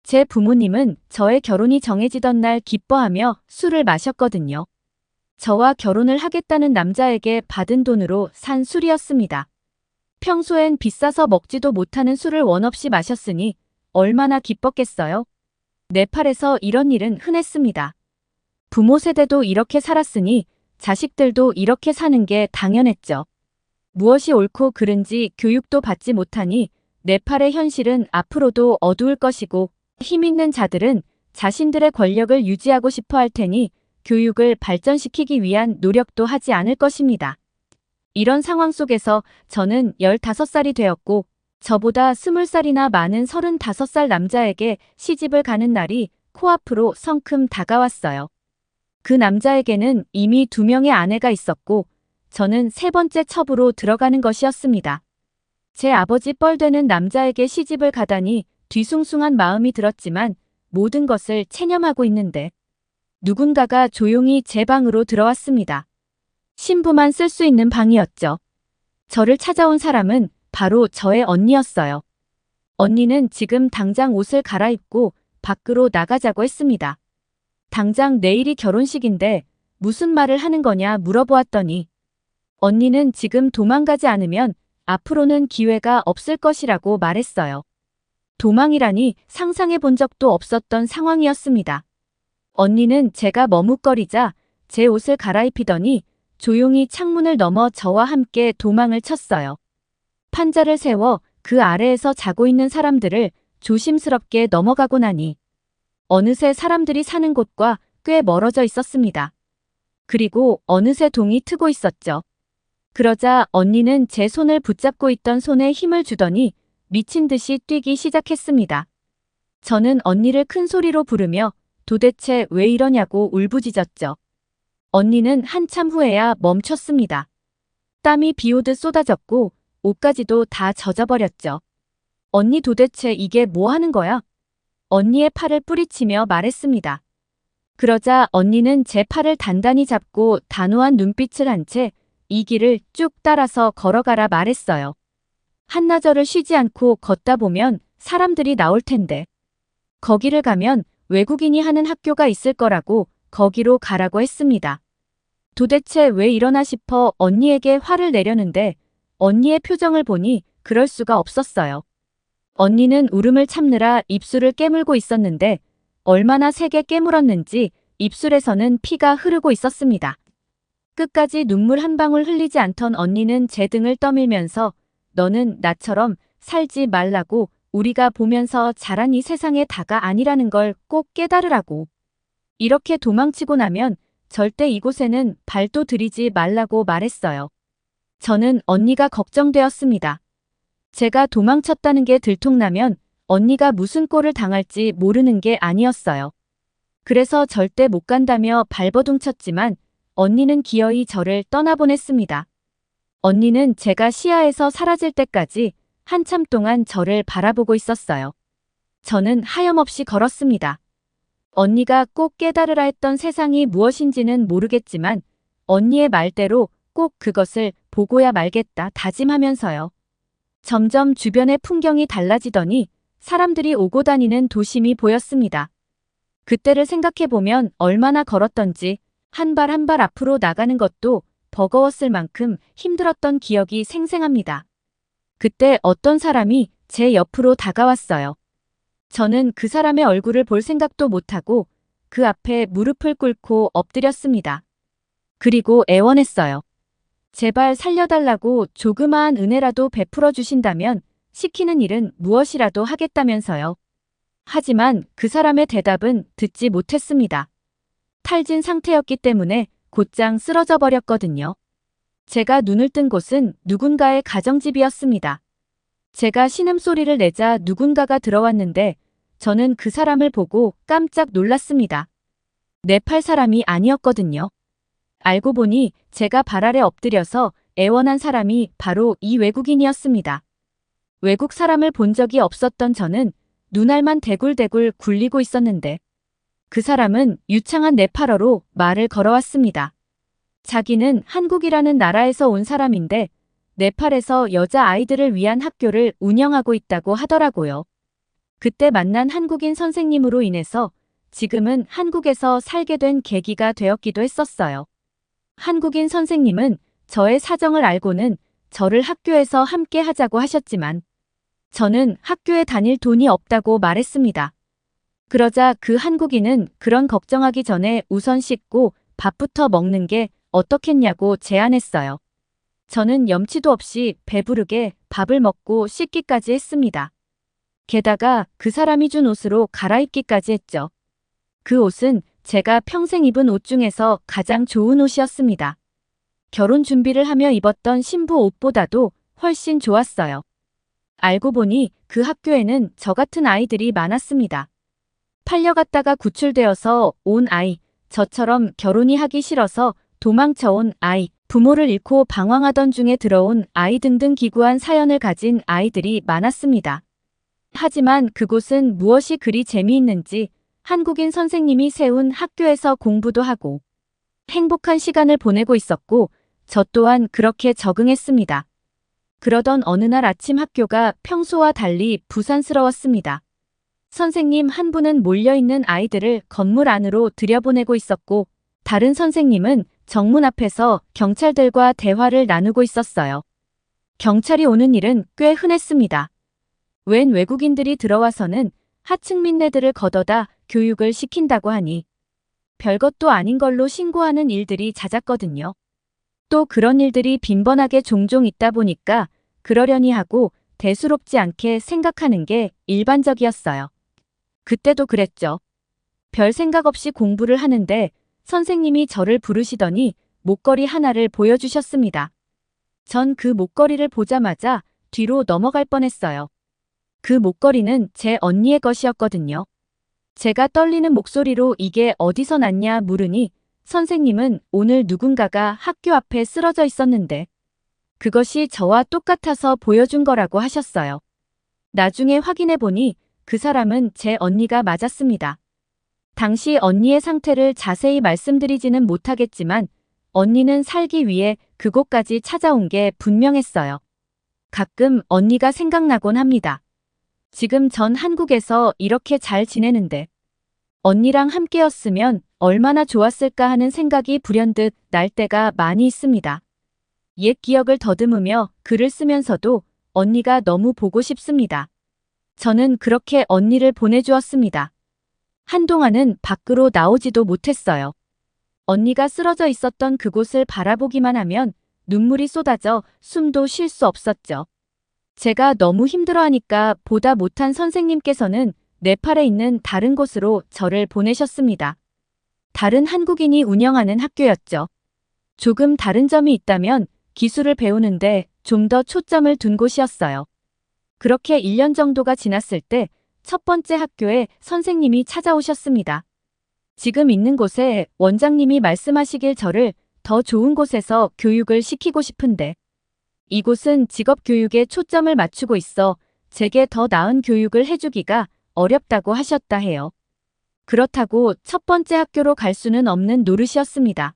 A: 제 부모님은 저의 결혼이 정해지던 날 기뻐하며 술을 마셨거든요. 저와 결혼을 하겠다는 남자에게 받은 돈으로 산 술이었습니다. 평소엔 비싸서 먹지도 못하는 술을 원 없이 마셨으니 얼마나 기뻤겠어요? 네팔에서 이런 일은 흔했습니다. 부모 세대도 이렇게 살았으니 자식들도 이렇게 사는 게 당연했죠. 무엇이 옳고 그른지 교육도 받지 못하니 네팔의 현실은 앞으로도 어두울 것이고 힘 있는 자들은 자신들의 권력을 유지하고 싶어 할 테니 교육을 발전시키기 위한 노력도 하지 않을 것입니다. 이런 상황 속에서 저는 15살이 되었고 저보다 20살이나 많은 35살 남자에게 시집을 가는 날이 코앞으로 성큼 다가왔어요. 그 남자에게는 이미 2명의 아내가 있었고 저는 3번째 첩으로 들어가는 것이었습니다. 제 아버지 뻘되는 남자에게 시집을 가다니 뒤숭숭한 마음이 들었지만 모든 것을 체념하고 있는데 누군가가 조용히 제 방으로 들어왔습니다. 신부만 쓸 수 있는 방이었죠. 저를 찾아온 사람은 바로 저의 언니였어요. 언니는 지금 당장 옷을 갈아입고 밖으로 나가자고 했습니다. 당장 내일이 결혼식인데 무슨 말을 하는 거냐 물어보았더니 언니는 지금 도망가지 않으면 앞으로는 기회가 없을 것이라고 말했어요. 도망이라니 상상해 본 적도 없었던 상황이었습니다. 언니는 제가 머뭇거리자 제 옷을 갈아입히더니 조용히 창문을 넘어 저와 함께 도망을 쳤어요. 판자를 세워 그 아래에서 자고 있는 사람들을 조심스럽게 넘어가고 나니 어느새 사람들이 사는 곳과 꽤 멀어져 있었습니다. 그리고 어느새 동이 트고 있었죠. 그러자 언니는 제 손을 붙잡고 있던 손에 힘을 주더니 미친 듯이 뛰기 시작했습니다. 저는 언니를 큰 소리로 부르며 도대체 왜 이러냐고 울부짖었죠. 언니는 한참 후에야 멈췄습니다. 땀이 비오듯 쏟아졌고 옷까지도 다 젖어버렸죠. 언니 도대체 이게 뭐 하는 거야? 언니의 팔을 뿌리치며 말했습니다. 그러자 언니는 제 팔을 단단히 잡고 단호한 눈빛을 한 채 이 길을 쭉 따라서 걸어가라 말했어요. 한나절을 쉬지 않고 걷다 보면 사람들이 나올 텐데. 거기를 가면 외국인이 하는 학교가 있을 거라고 거기로 가라고 했습니다. 도대체 왜 이러나 싶어 언니에게 화를 내려는데 언니의 표정을 보니 그럴 수가 없었어요. 언니는 울음을 참느라 입술을 깨물고 있었는데 얼마나 세게 깨물었는지 입술에서는 피가 흐르고 있었습니다. 끝까지 눈물 한 방울 흘리지 않던 언니는 제 등을 떠밀면서 너는 나처럼 살지 말라고 우리가 보면서 자란 이 세상의 다가 아니라는 걸 꼭 깨달으라고. 이렇게 도망치고 나면 절대 이곳에는 발도 들이지 말라고 말했어요. 저는 언니가 걱정되었습니다. 제가 도망쳤다는 게 들통나면 언니가 무슨 꼴을 당할지 모르는 게 아니었어요. 그래서 절대 못 간다며 발버둥쳤지만 언니는 기어이 저를 떠나보냈습니다. 언니는 제가 시야에서 사라질 때까지 한참 동안 저를 바라보고 있었어요. 저는 하염없이 걸었습니다. 언니가 꼭 깨달으라 했던 세상이 무엇인지는 모르겠지만 언니의 말대로 꼭 그것을 보고야 말겠다 다짐하면서요. 점점 주변의 풍경이 달라지더니 사람들이 오고 다니는 도심이 보였습니다. 그때를 생각해보면 얼마나 걸었던지 한 발 한 발 앞으로 나가는 것도 버거웠을 만큼 힘들었던 기억이 생생합니다. 그때 어떤 사람이 제 옆으로 다가왔어요. 저는 그 사람의 얼굴을 볼 생각도 못하고 그 앞에 무릎을 꿇고 엎드렸습니다. 그리고 애원했어요. 제발 살려달라고 조그마한 은혜라도 베풀어 주신다면 시키는 일은 무엇이라도 하겠다면서요. 하지만 그 사람의 대답은 듣지 못했습니다. 탈진 상태였기 때문에 곧장 쓰러져 버렸거든요. 제가 눈을 뜬 곳은 누군가의 가정집이었습니다. 제가 신음소리를 내자 누군가가 들어왔는데 저는 그 사람을 보고 깜짝 놀랐습니다. 네팔 사람이 아니었거든요. 알고 보니 제가 발 아래 엎드려서 애원한 사람이 바로 이 외국인이었습니다. 외국 사람을 본 적이 없었던 저는 눈알만 대굴대굴 굴리고 있었는데 그 사람은 유창한 네팔어로 말을 걸어왔습니다. 자기는 한국이라는 나라에서 온 사람인데 네팔에서 여자 아이들을 위한 학교를 운영하고 있다고 하더라고요. 그때 만난 한국인 선생님으로 인해서 지금은 한국에서 살게 된 계기가 되었기도 했었어요. 한국인 선생님은 저의 사정을 알고는 저를 학교에서 함께 하자고 하셨지만 저는 학교에 다닐 돈이 없다고 말했습니다. 그러자 그 한국인은 그런 걱정하기 전에 우선 씻고 밥부터 먹는 게 어떻겠냐고 제안했어요. 저는 염치도 없이 배부르게 밥을 먹고 씻기까지 했습니다. 게다가 그 사람이 준 옷으로 갈아입기까지 했죠. 그 옷은 제가 평생 입은 옷 중에서 가장 좋은 옷이었습니다. 결혼 준비를 하며 입었던 신부 옷보다도 훨씬 좋았어요. 알고 보니 그 학교에는 저 같은 아이들이 많았습니다. 팔려갔다가 구출되어서 온 아이, 저처럼 결혼이 하기 싫어서 도망쳐온 아이, 부모를 잃고 방황하던 중에 들어온 아이 등등 기구한 사연을 가진 아이들이 많았습니다. 하지만 그곳은 무엇이 그리 재미있는지 한국인 선생님이 세운 학교에서 공부도 하고 행복한 시간을 보내고 있었고 저 또한 그렇게 적응했습니다. 그러던 어느 날 아침 학교가 평소와 달리 부산스러웠습니다. 선생님 한 분은 몰려있는 아이들을 건물 안으로 들여보내고 있었고 다른 선생님은 정문 앞에서 경찰들과 대화를 나누고 있었어요. 경찰이 오는 일은 꽤 흔했습니다. 웬 외국인들이 들어와서는 하층민네들을 걷어다 교육을 시킨다고 하니 별것도 아닌 걸로 신고하는 일들이 잦았거든요. 또 그런 일들이 빈번하게 종종 있다 보니까 그러려니 하고 대수롭지 않게 생각하는 게 일반적이었어요. 그때도 그랬죠. 별 생각 없이 공부를 하는데 선생님이 저를 부르시더니 목걸이 하나를 보여주셨습니다. 전 그 목걸이를 보자마자 뒤로 넘어갈 뻔했어요. 그 목걸이는 제 언니의 것이었거든요. 제가 떨리는 목소리로 이게 어디서 났냐 물으니 선생님은 오늘 누군가가 학교 앞에 쓰러져 있었는데 그것이 저와 똑같아서 보여준 거라고 하셨어요. 나중에 확인해 보니 그 사람은 제 언니가 맞았습니다. 당시 언니의 상태를 자세히 말씀드리지는 못하겠지만 언니는 살기 위해 그곳까지 찾아온 게 분명했어요. 가끔 언니가 생각나곤 합니다. 지금 전 한국에서 이렇게 잘 지내는데 언니랑 함께였으면 얼마나 좋았을까 하는 생각이 불현듯 날 때가 많이 있습니다. 옛 기억을 더듬으며 글을 쓰면서도 언니가 너무 보고 싶습니다. 저는 그렇게 언니를 보내주었습니다. 한동안은 밖으로 나오지도 못했어요. 언니가 쓰러져 있었던 그곳을 바라보기만 하면 눈물이 쏟아져 숨도 쉴 수 없었죠. 제가 너무 힘들어하니까 보다 못한 선생님께서는 네팔에 있는 다른 곳으로 저를 보내셨습니다. 다른 한국인이 운영하는 학교였죠. 조금 다른 점이 있다면 기술을 배우는데 좀 더 초점을 둔 곳이었어요. 그렇게 1년 정도가 지났을 때 첫 번째 학교에 선생님이 찾아오셨습니다. 지금 있는 곳에 원장님이 말씀하시길 저를 더 좋은 곳에서 교육을 시키고 싶은데 이곳은 직업교육에 초점을 맞추고 있어 제게 더 나은 교육을 해주기가 어렵다고 하셨다 해요. 그렇다고 첫 번째 학교로 갈 수는 없는 노릇이었습니다.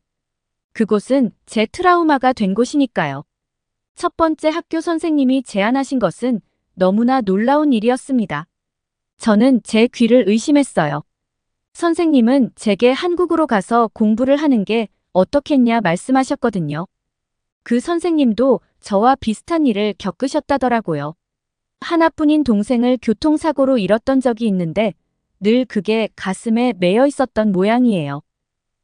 A: 그곳은 제 트라우마가 된 곳이니까요. 첫 번째 학교 선생님이 제안하신 것은 너무나 놀라운 일이었습니다. 저는 제 귀를 의심했어요. 선생님은 제게 한국으로 가서 공부를 하는 게 어떻겠냐 말씀하셨거든요. 그 선생님도 저와 비슷한 일을 겪으셨다더라고요. 하나뿐인 동생을 교통사고로 잃었던 적이 있는데 늘 그게 가슴에 매여 있었던 모양이에요.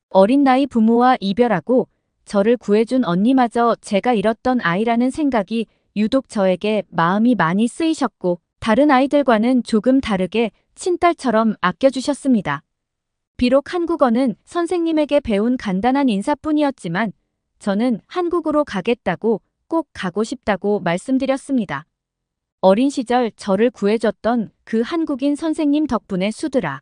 A: 어린 나이 부모와 이별하고 저를 구해준 언니마저 제가 잃었던 아이라는 생각이 유독 저에게 마음이 많이 쓰이셨고 다른 아이들과는 조금 다르게 친딸처럼 아껴주셨습니다. 비록 한국어는 선생님에게 배운 간단한 인사뿐이었지만 저는 한국으로 가겠다고 꼭 가고 싶다고 말씀드렸습니다. 어린 시절 저를 구해줬던 그 한국인 선생님 덕분에 수드라.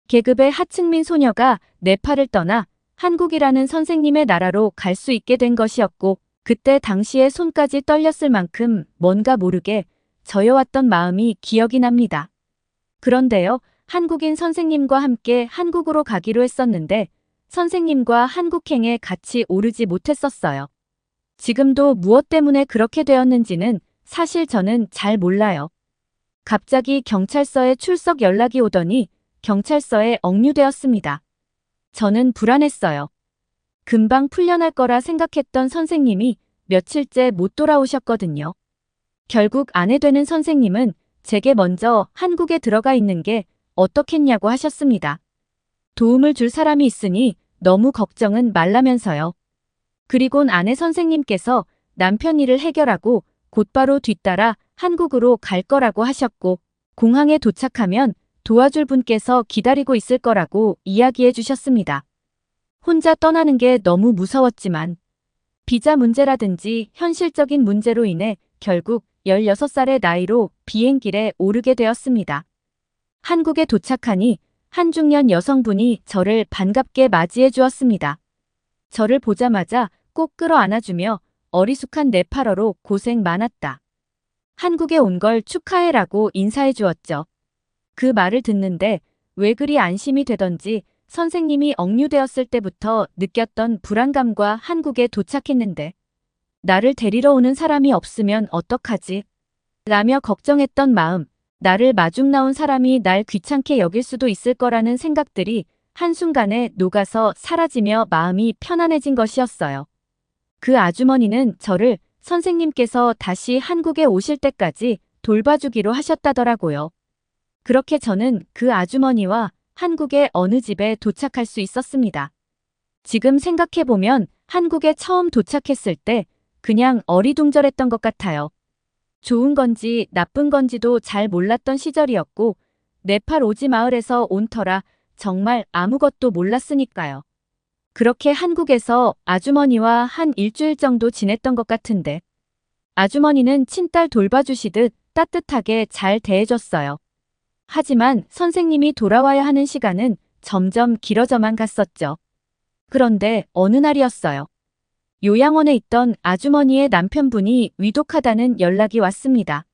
A: 계급의 하층민 소녀가 네팔을 떠나 한국이라는 선생님의 나라로 갈 수 있게 된 것이었고, 그때 당시에 손까지 떨렸을 만큼 뭔가 모르게 저여왔던 마음이 기억이 납니다. 그런데요, 한국인 선생님과 함께 한국으로 가기로 했었는데 선생님과 한국행에 같이 오르지 못했었어요. 지금도 무엇 때문에 그렇게 되었는지는 사실 저는 잘 몰라요. 갑자기 경찰서에 출석 연락이 오더니 경찰서에 억류되었습니다. 저는 불안했어요. 금방 풀려날 거라 생각했던 선생님이 며칠째 못 돌아오셨거든요. 결국 아내 되는 선생님은 제게 먼저 한국에 들어가 있는 게 어떻겠냐고 하셨습니다. 도움을 줄 사람이 있으니 너무 걱정은 말라면서요. 그리곤 아내 선생님께서 남편 일을 해결하고 곧바로 뒤따라 한국으로 갈 거라고 하셨고, 공항에 도착하면 도와줄 분께서 기다리고 있을 거라고 이야기해 주셨습니다. 혼자 떠나는 게 너무 무서웠지만 비자 문제라든지 현실적인 문제로 인해 결국 16살의 나이로 비행길에 오르게 되었습니다. 한국에 도착하니 한중년 여성분이 저를 반갑게 맞이해 주었습니다. 저를 보자마자 꼭 끌어안아주며 어리숙한 네팔어로 고생 많았다. 한국에 온 걸 축하해라고 인사해 주었죠. 그 말을 듣는데 왜 그리 안심이 되던지 선생님이 억류되었을 때부터 느꼈던 불안감과 한국에 도착했는데 나를 데리러 오는 사람이 없으면 어떡하지? 라며 걱정했던 마음, 나를 마중 나온 사람이 날 귀찮게 여길 수도 있을 거라는 생각들이 한순간에 녹아서 사라지며 마음이 편안해진 것이었어요. 그 아주머니는 저를 선생님께서 다시 한국에 오실 때까지 돌봐주기로 하셨다더라고요. 그렇게 저는 그 아주머니와 한국의 어느 집에 도착할 수 있었습니다. 지금 생각해보면 한국에 처음 도착했을 때 그냥 어리둥절했던 것 같아요. 좋은 건지 나쁜 건지도 잘 몰랐던 시절이었고 네팔 오지 마을에서 온 터라 정말 아무것도 몰랐으니까요. 그렇게 한국에서 아주머니와 한 일주일 정도 지냈던 것 같은데 아주머니는 친딸 돌봐주시듯 따뜻하게 잘 대해줬어요. 하지만 선생님이 돌아와야 하는 시간은 점점 길어져만 갔었죠. 그런데 어느 날이었어요. 요양원에 있던 아주머니의 남편분이 위독하다는 연락이 왔습니다.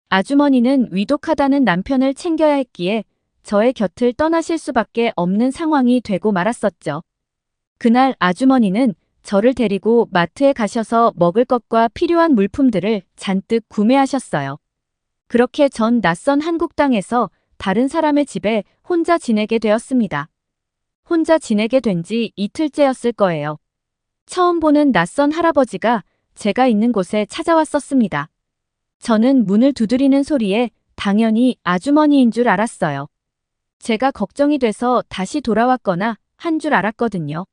A: 아주머니는 위독하다는 남편을 챙겨야 했기에 저의 곁을 떠나실 수밖에 없는 상황이 되고 말았었죠. 그날 아주머니는 저를 데리고 마트에 가셔서 먹을 것과 필요한 물품들을 잔뜩 구매하셨어요. 그렇게 전 낯선 한국 땅에서 다른 사람의 집에 혼자 지내게 되었습니다. 혼자 지내게 된 지 이틀째였을 거예요. 처음 보는 낯선 할아버지가 제가 있는 곳에 찾아왔었습니다. 저는 문을 두드리는 소리에 당연히 아주머니인 줄 알았어요. 제가 걱정이 돼서 다시 돌아왔거나 한 줄 알았거든요.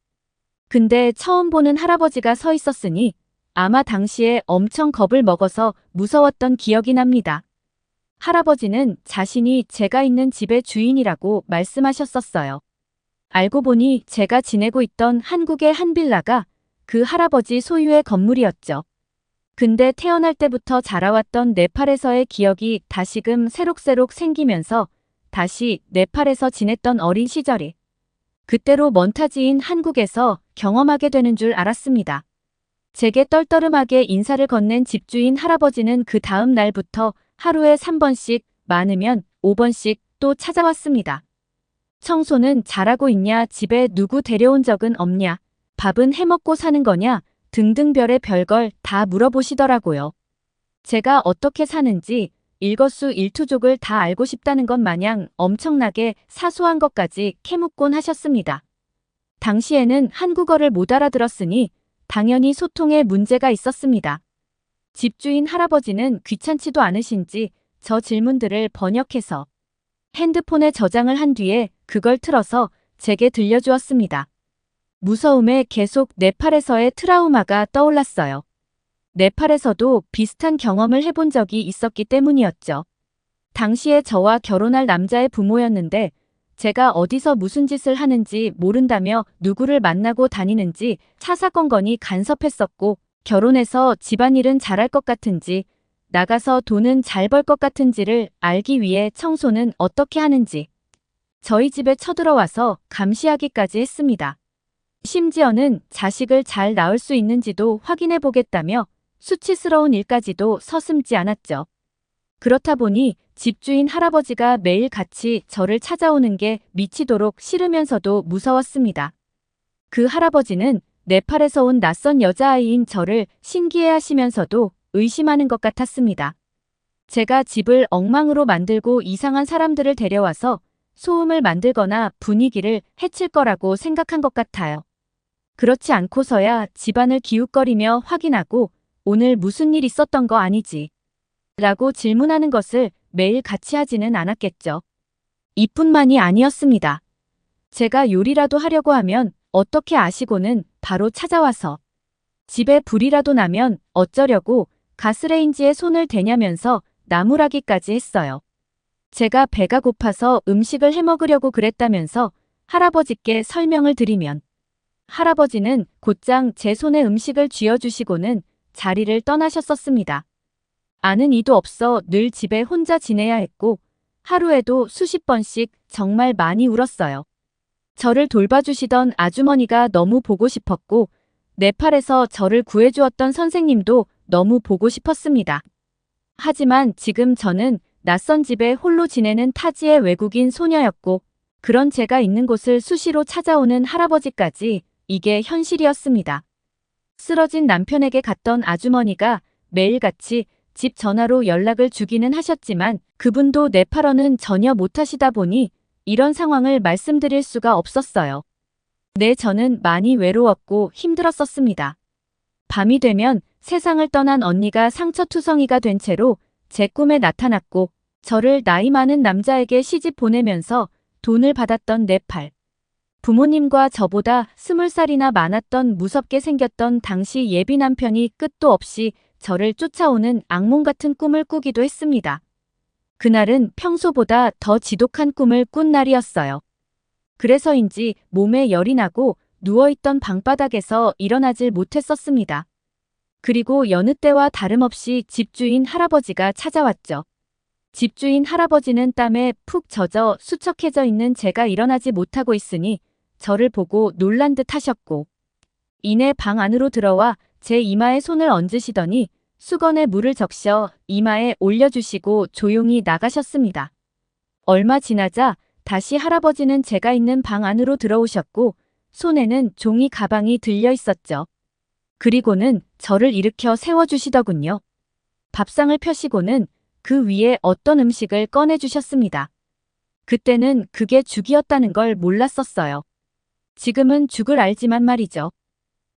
A: 근데 처음 보는 할아버지가 서 있었으니 아마 당시에 엄청 겁을 먹어서 무서웠던 기억이 납니다. 할아버지는 자신이 제가 있는 집의 주인이라고 말씀하셨었어요. 알고 보니 제가 지내고 있던 한국의 한 빌라가 그 할아버지 소유의 건물이었죠. 근데 태어날 때부터 자라왔던 네팔에서의 기억이 다시금 새록새록 생기면서 다시 네팔에서 지냈던 어린 시절이 그때로 먼타지인 한국에서 경험하게 되는 줄 알았습니다. 제게 떨떠름하게 인사를 건넨 집주인 할아버지는 그 다음 날부터 하루에 3번씩, 많으면 5번씩 또 찾아왔습니다. 청소는 잘하고 있냐, 집에 누구 데려온 적은 없냐, 밥은 해먹고 사는 거냐 등등 별의 별걸 다 물어보시더라고요. 제가 어떻게 사는지 일거수일투족을 다 알고 싶다는 것 마냥 엄청나게 사소한 것까지 캐묻곤 하셨습니다. 당시에는 한국어를 못 알아들었으니 당연히 소통에 문제가 있었습니다. 집주인 할아버지는 귀찮지도 않으신지 저 질문들을 번역해서 핸드폰에 저장을 한 뒤에 그걸 틀어서 제게 들려주었습니다. 무서움에 계속 네팔에서의 트라우마가 떠올랐어요. 네팔에서도 비슷한 경험을 해본 적이 있었기 때문이었죠. 당시에 저와 결혼할 남자의 부모였는데 제가 어디서 무슨 짓을 하는지 모른다며 누구를 만나고 다니는지 사사건건이 간섭했었고 결혼해서 집안일은 잘할 것 같은지 나가서 돈은 잘 벌 것 같은지를 알기 위해 청소는 어떻게 하는지 저희 집에 쳐들어와서 감시하기까지 했습니다. 심지어는 자식을 잘 낳을 수 있는지도 확인해 보겠다며 수치스러운 일까지도 서슴지 않았죠. 그렇다 보니 집주인 할아버지가 매일 같이 저를 찾아오는 게 미치도록 싫으면서도 무서웠습니다. 그 할아버지는 네팔에서 온 낯선 여자아이인 저를 신기해하시면서도 의심하는 것 같았습니다. 제가 집을 엉망으로 만들고 이상한 사람들을 데려와서 소음을 만들거나 분위기를 해칠 거라고 생각한 것 같아요. 그렇지 않고서야 집안을 기웃거리며 확인하고 오늘 무슨 일 있었던 거 아니지? 라고 질문하는 것을 매일 같이 하지는 않았겠죠. 이뿐만이 아니었습니다. 제가 요리라도 하려고 하면 어떻게 아시고는 바로 찾아와서 집에 불이라도 나면 어쩌려고 가스레인지에 손을 대냐면서 나무라기까지 했어요. 제가 배가 고파서 음식을 해먹으려고 그랬다면서 할아버지께 설명을 드리면 할아버지는 곧장 제 손에 음식을 쥐어주시고는 자리를 떠나셨었습니다. 아는 이도 없어 늘 집에 혼자 지내야 했고 하루에도 수십 번씩 정말 많이 울었어요. 저를 돌봐주시던 아주머니가 너무 보고 싶었고 네팔에서 저를 구해주었던 선생님도 너무 보고 싶었습니다. 하지만 지금 저는 낯선 집에 홀로 지내는 타지의 외국인 소녀였고 그런 제가 있는 곳을 수시로 찾아오는 할아버지까지 이게 현실이었습니다. 쓰러진 남편에게 갔던 아주머니가 매일같이 집 전화로 연락을 주기는 하셨지만 그분도 네팔어는 전혀 못하시다 보니 이런 상황을 말씀드릴 수가 없었어요. 네, 저는 많이 외로웠고 힘들었었습니다. 밤이 되면 세상을 떠난 언니가 상처투성이가 된 채로 제 꿈에 나타났고 저를 나이 많은 남자에게 시집 보내면서 돈을 받았던 네팔. 부모님과 저보다 20살이나 많았던 무섭게 생겼던 당시 예비 남편이 끝도 없이 저를 쫓아오는 악몽 같은 꿈을 꾸기도 했습니다. 그날은 평소보다 더 지독한 꿈을 꾼 날이었어요. 그래서인지 몸에 열이 나고 누워있던 방바닥에서 일어나질 못했었습니다. 그리고 여느 때와 다름없이 집주인 할아버지가 찾아왔죠. 집주인 할아버지는 땀에 푹 젖어 수척해져 있는 제가 일어나지 못하고 있으니 저를 보고 놀란 듯 하셨고 이내 방 안으로 들어와 제 이마에 손을 얹으시더니 수건에 물을 적셔 이마에 올려주시고 조용히 나가셨습니다. 얼마 지나자 다시 할아버지는 제가 있는 방 안으로 들어오셨고 손에는 종이 가방이 들려 있었죠. 그리고는 저를 일으켜 세워주시더군요. 밥상을 펴시고는 그 위에 어떤 음식을 꺼내주셨습니다. 그때는 그게 죽이었다는 걸 몰랐었어요. 지금은 죽을 알지만 말이죠.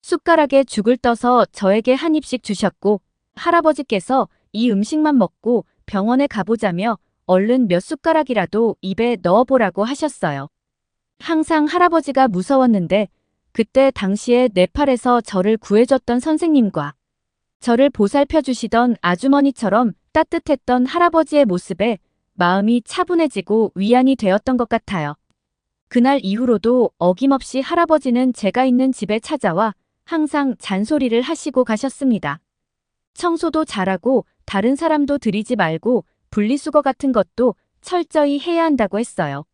A: 숟가락에 죽을 떠서 저에게 한 입씩 주셨고 할아버지께서 이 음식만 먹고 병원에 가보자며 얼른 몇 숟가락이라도 입에 넣어보라고 하셨어요. 항상 할아버지가 무서웠는데 그때 당시에 네팔에서 저를 구해줬던 선생님과 저를 보살펴 주시던 아주머니처럼 따뜻했던 할아버지의 모습에 마음이 차분해지고 위안이 되었던 것 같아요. 그날 이후로도 어김없이 할아버지는 제가 있는 집에 찾아와 항상 잔소리를 하시고 가셨습니다. 청소도 잘하고 다른 사람도 들이지 말고 분리수거 같은 것도 철저히 해야 한다고 했어요.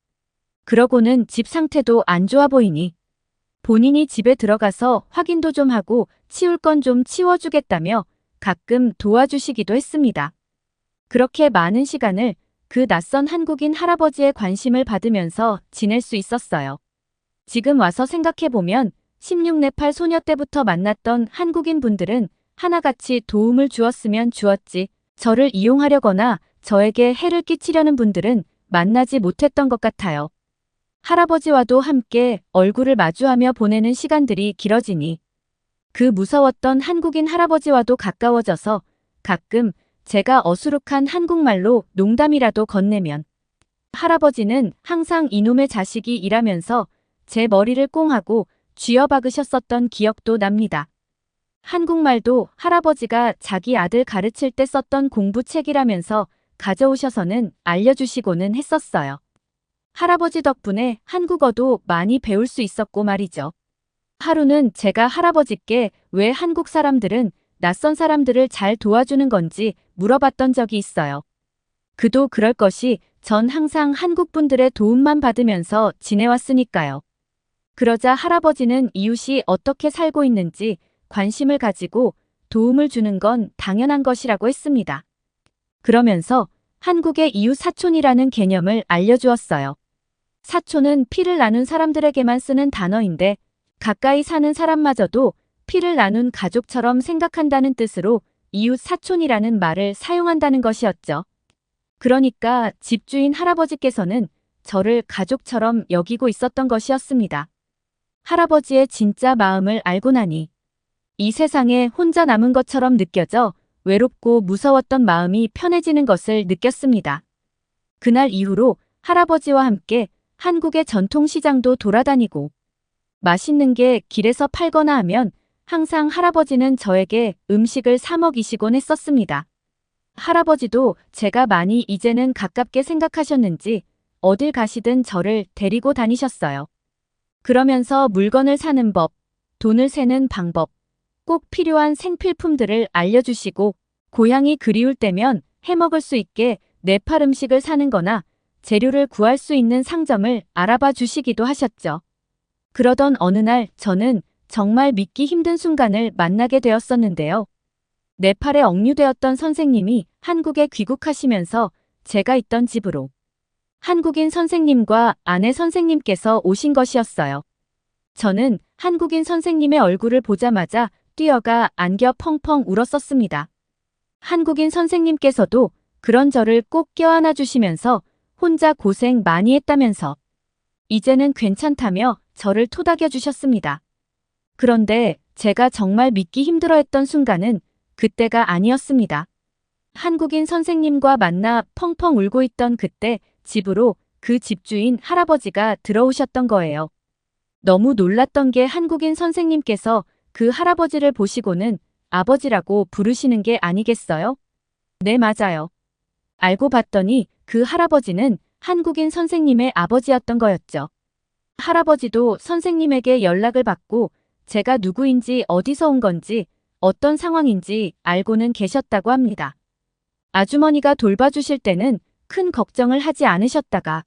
A: 그러고는 집 상태도 안 좋아 보이니 본인이 집에 들어가서 확인도 좀 하고 치울 건 좀 치워주겠다며 가끔 도와주시기도 했습니다. 그렇게 많은 시간을 그 낯선 한국인 할아버지의 관심을 받으면서 지낼 수 있었어요. 지금 와서 생각해보면 16네팔 소녀 때부터 만났던 한국인 분들은 하나같이 도움을 주었으면 주었지 저를 이용하려거나 저에게 해를 끼치려는 분들은 만나지 못했던 것 같아요. 할아버지와도 함께 얼굴을 마주하며 보내는 시간들이 길어지니 그 무서웠던 한국인 할아버지와도 가까워져서 가끔 제가 어수룩한 한국말로 농담이라도 건네면 할아버지는 항상 이놈의 자식이 이라면서 제 머리를 꽁하고 쥐어박으셨었던 기억도 납니다. 한국말도 할아버지가 자기 아들 가르칠 때 썼던 공부책이라면서 가져오셔서는 알려주시고는 했었어요. 할아버지 덕분에 한국어도 많이 배울 수 있었고 말이죠. 하루는 제가 할아버지께 왜 한국 사람들은 낯선 사람들을 잘 도와주는 건지 물어봤던 적이 있어요. 그도 그럴 것이 전 항상 한국 분들의 도움만 받으면서 지내왔으니까요. 그러자 할아버지는 이웃이 어떻게 살고 있는지 관심을 가지고 도움을 주는 건 당연한 것이라고 했습니다. 그러면서 한국의 이웃 사촌이라는 개념을 알려주었어요. 사촌은 피를 나눈 사람들에게만 쓰는 단어인데 가까이 사는 사람마저도 피를 나눈 가족처럼 생각한다는 뜻으로 이웃 사촌이라는 말을 사용한다는 것이었죠. 그러니까 집주인 할아버지께서는 저를 가족처럼 여기고 있었던 것이었습니다. 할아버지의 진짜 마음을 알고 나니 이 세상에 혼자 남은 것처럼 느껴져 외롭고 무서웠던 마음이 편해지는 것을 느꼈습니다. 그날 이후로 할아버지와 함께 한국의 전통시장도 돌아다니고 맛있는 게 길에서 팔거나 하면 항상 할아버지는 저에게 음식을 사 먹이시곤 했었습니다. 할아버지도 제가 많이 이제는 가깝게 생각하셨는지 어딜 가시든 저를 데리고 다니셨어요. 그러면서 물건을 사는 법, 돈을 세는 방법, 꼭 필요한 생필품들을 알려주시고 고향이 그리울 때면 해먹을 수 있게 네팔 음식을 사는 거나 재료를 구할 수 있는 상점을 알아봐 주시기도 하셨죠. 그러던 어느 날 저는 정말 믿기 힘든 순간을 만나게 되었었는데요. 네팔에 억류되었던 선생님이 한국에 귀국하시면서 제가 있던 집으로 한국인 선생님과 아내 선생님께서 오신 것이었어요. 저는 한국인 선생님의 얼굴을 보자마자 뛰어가 안겨 펑펑 울었었습니다. 한국인 선생님께서도 그런 저를 꼭 껴안아 주시면서 혼자 고생 많이 했다면서 이제는 괜찮다며 저를 토닥여 주셨습니다. 그런데 제가 정말 믿기 힘들어했던 순간은 그때가 아니었습니다. 한국인 선생님과 만나 펑펑 울고 있던 그때 집으로 그 집주인 할아버지가 들어오셨던 거예요. 너무 놀랐던 게 한국인 선생님께서 그 할아버지를 보시고는 아버지라고 부르시는 게 아니겠어요? 네, 맞아요. 알고 봤더니 그 할아버지는 한국인 선생님의 아버지였던 거였죠. 할아버지도 선생님에게 연락을 받고 제가 누구인지 어디서 온 건지 어떤 상황인지 알고는 계셨다고 합니다. 아주머니가 돌봐주실 때는 큰 걱정을 하지 않으셨다가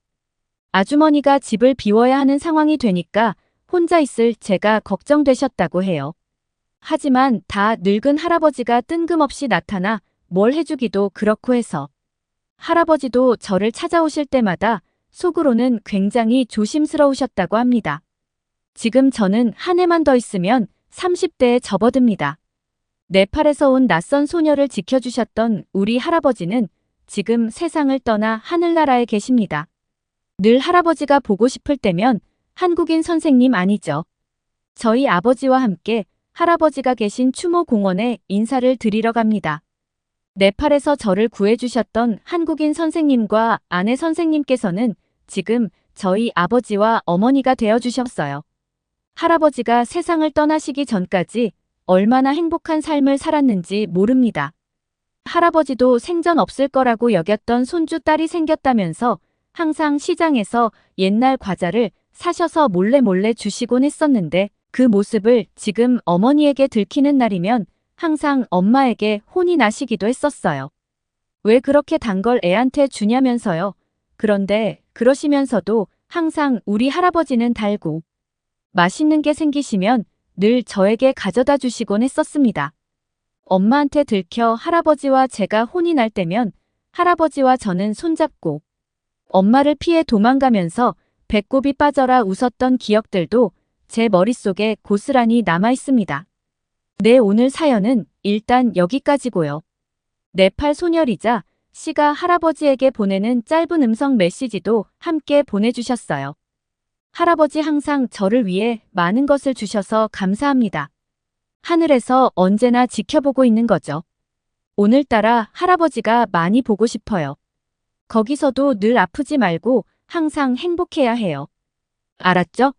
A: 아주머니가 집을 비워야 하는 상황이 되니까 혼자 있을 제가 걱정되셨다고 해요. 하지만 다 늙은 할아버지가 뜬금없이 나타나 뭘 해주기도 그렇고 해서 할아버지도 저를 찾아오실 때마다 속으로는 굉장히 조심스러우셨다고 합니다. 지금 저는 한 해만 더 있으면 30대에 접어듭니다. 네팔에서 온 낯선 소녀를 지켜주셨던 우리 할아버지는 지금 세상을 떠나 하늘나라에 계십니다. 늘 할아버지가 보고 싶을 때면 한국인 선생님 아니죠. 저희 아버지와 함께 할아버지가 계신 추모 공원에 인사를 드리러 갑니다. 네팔에서 저를 구해주셨던 한국인 선생님과 아내 선생님께서는 지금 저희 아버지와 어머니가 되어주셨어요. 할아버지가 세상을 떠나시기 전까지 얼마나 행복한 삶을 살았는지 모릅니다. 할아버지도 생전 없을 거라고 여겼던 손주 딸이 생겼다면서 항상 시장에서 옛날 과자를 사셔서 몰래 주시곤 했었는데 그 모습을 지금 어머니에게 들키는 날이면 항상 엄마에게 혼이 나시기도 했었어요. 왜 그렇게 단 걸 애한테 주냐면서요. 그런데 그러시면서도 항상 우리 할아버지는 달고 맛있는 게 생기시면 늘 저에게 가져다 주시곤 했었습니다. 엄마한테 들켜 할아버지와 제가 혼이 날 때면 할아버지와 저는 손잡고 엄마를 피해 도망가면서 배꼽이 빠져라 웃었던 기억들도 제 머릿속에 고스란히 남아 있습니다. 네, 오늘 사연은 일단 여기까지고요. 네팔 소녀이자 씨가 할아버지에게 보내는 짧은 음성 메시지도 함께 보내주셨어요. 할아버지 항상 저를 위해 많은 것을 주셔서 감사합니다. 하늘에서 언제나 지켜보고 있는 거죠. 오늘따라 할아버지가 많이 보고 싶어요. 거기서도 늘 아프지 말고 항상 행복해야 해요. 알았죠?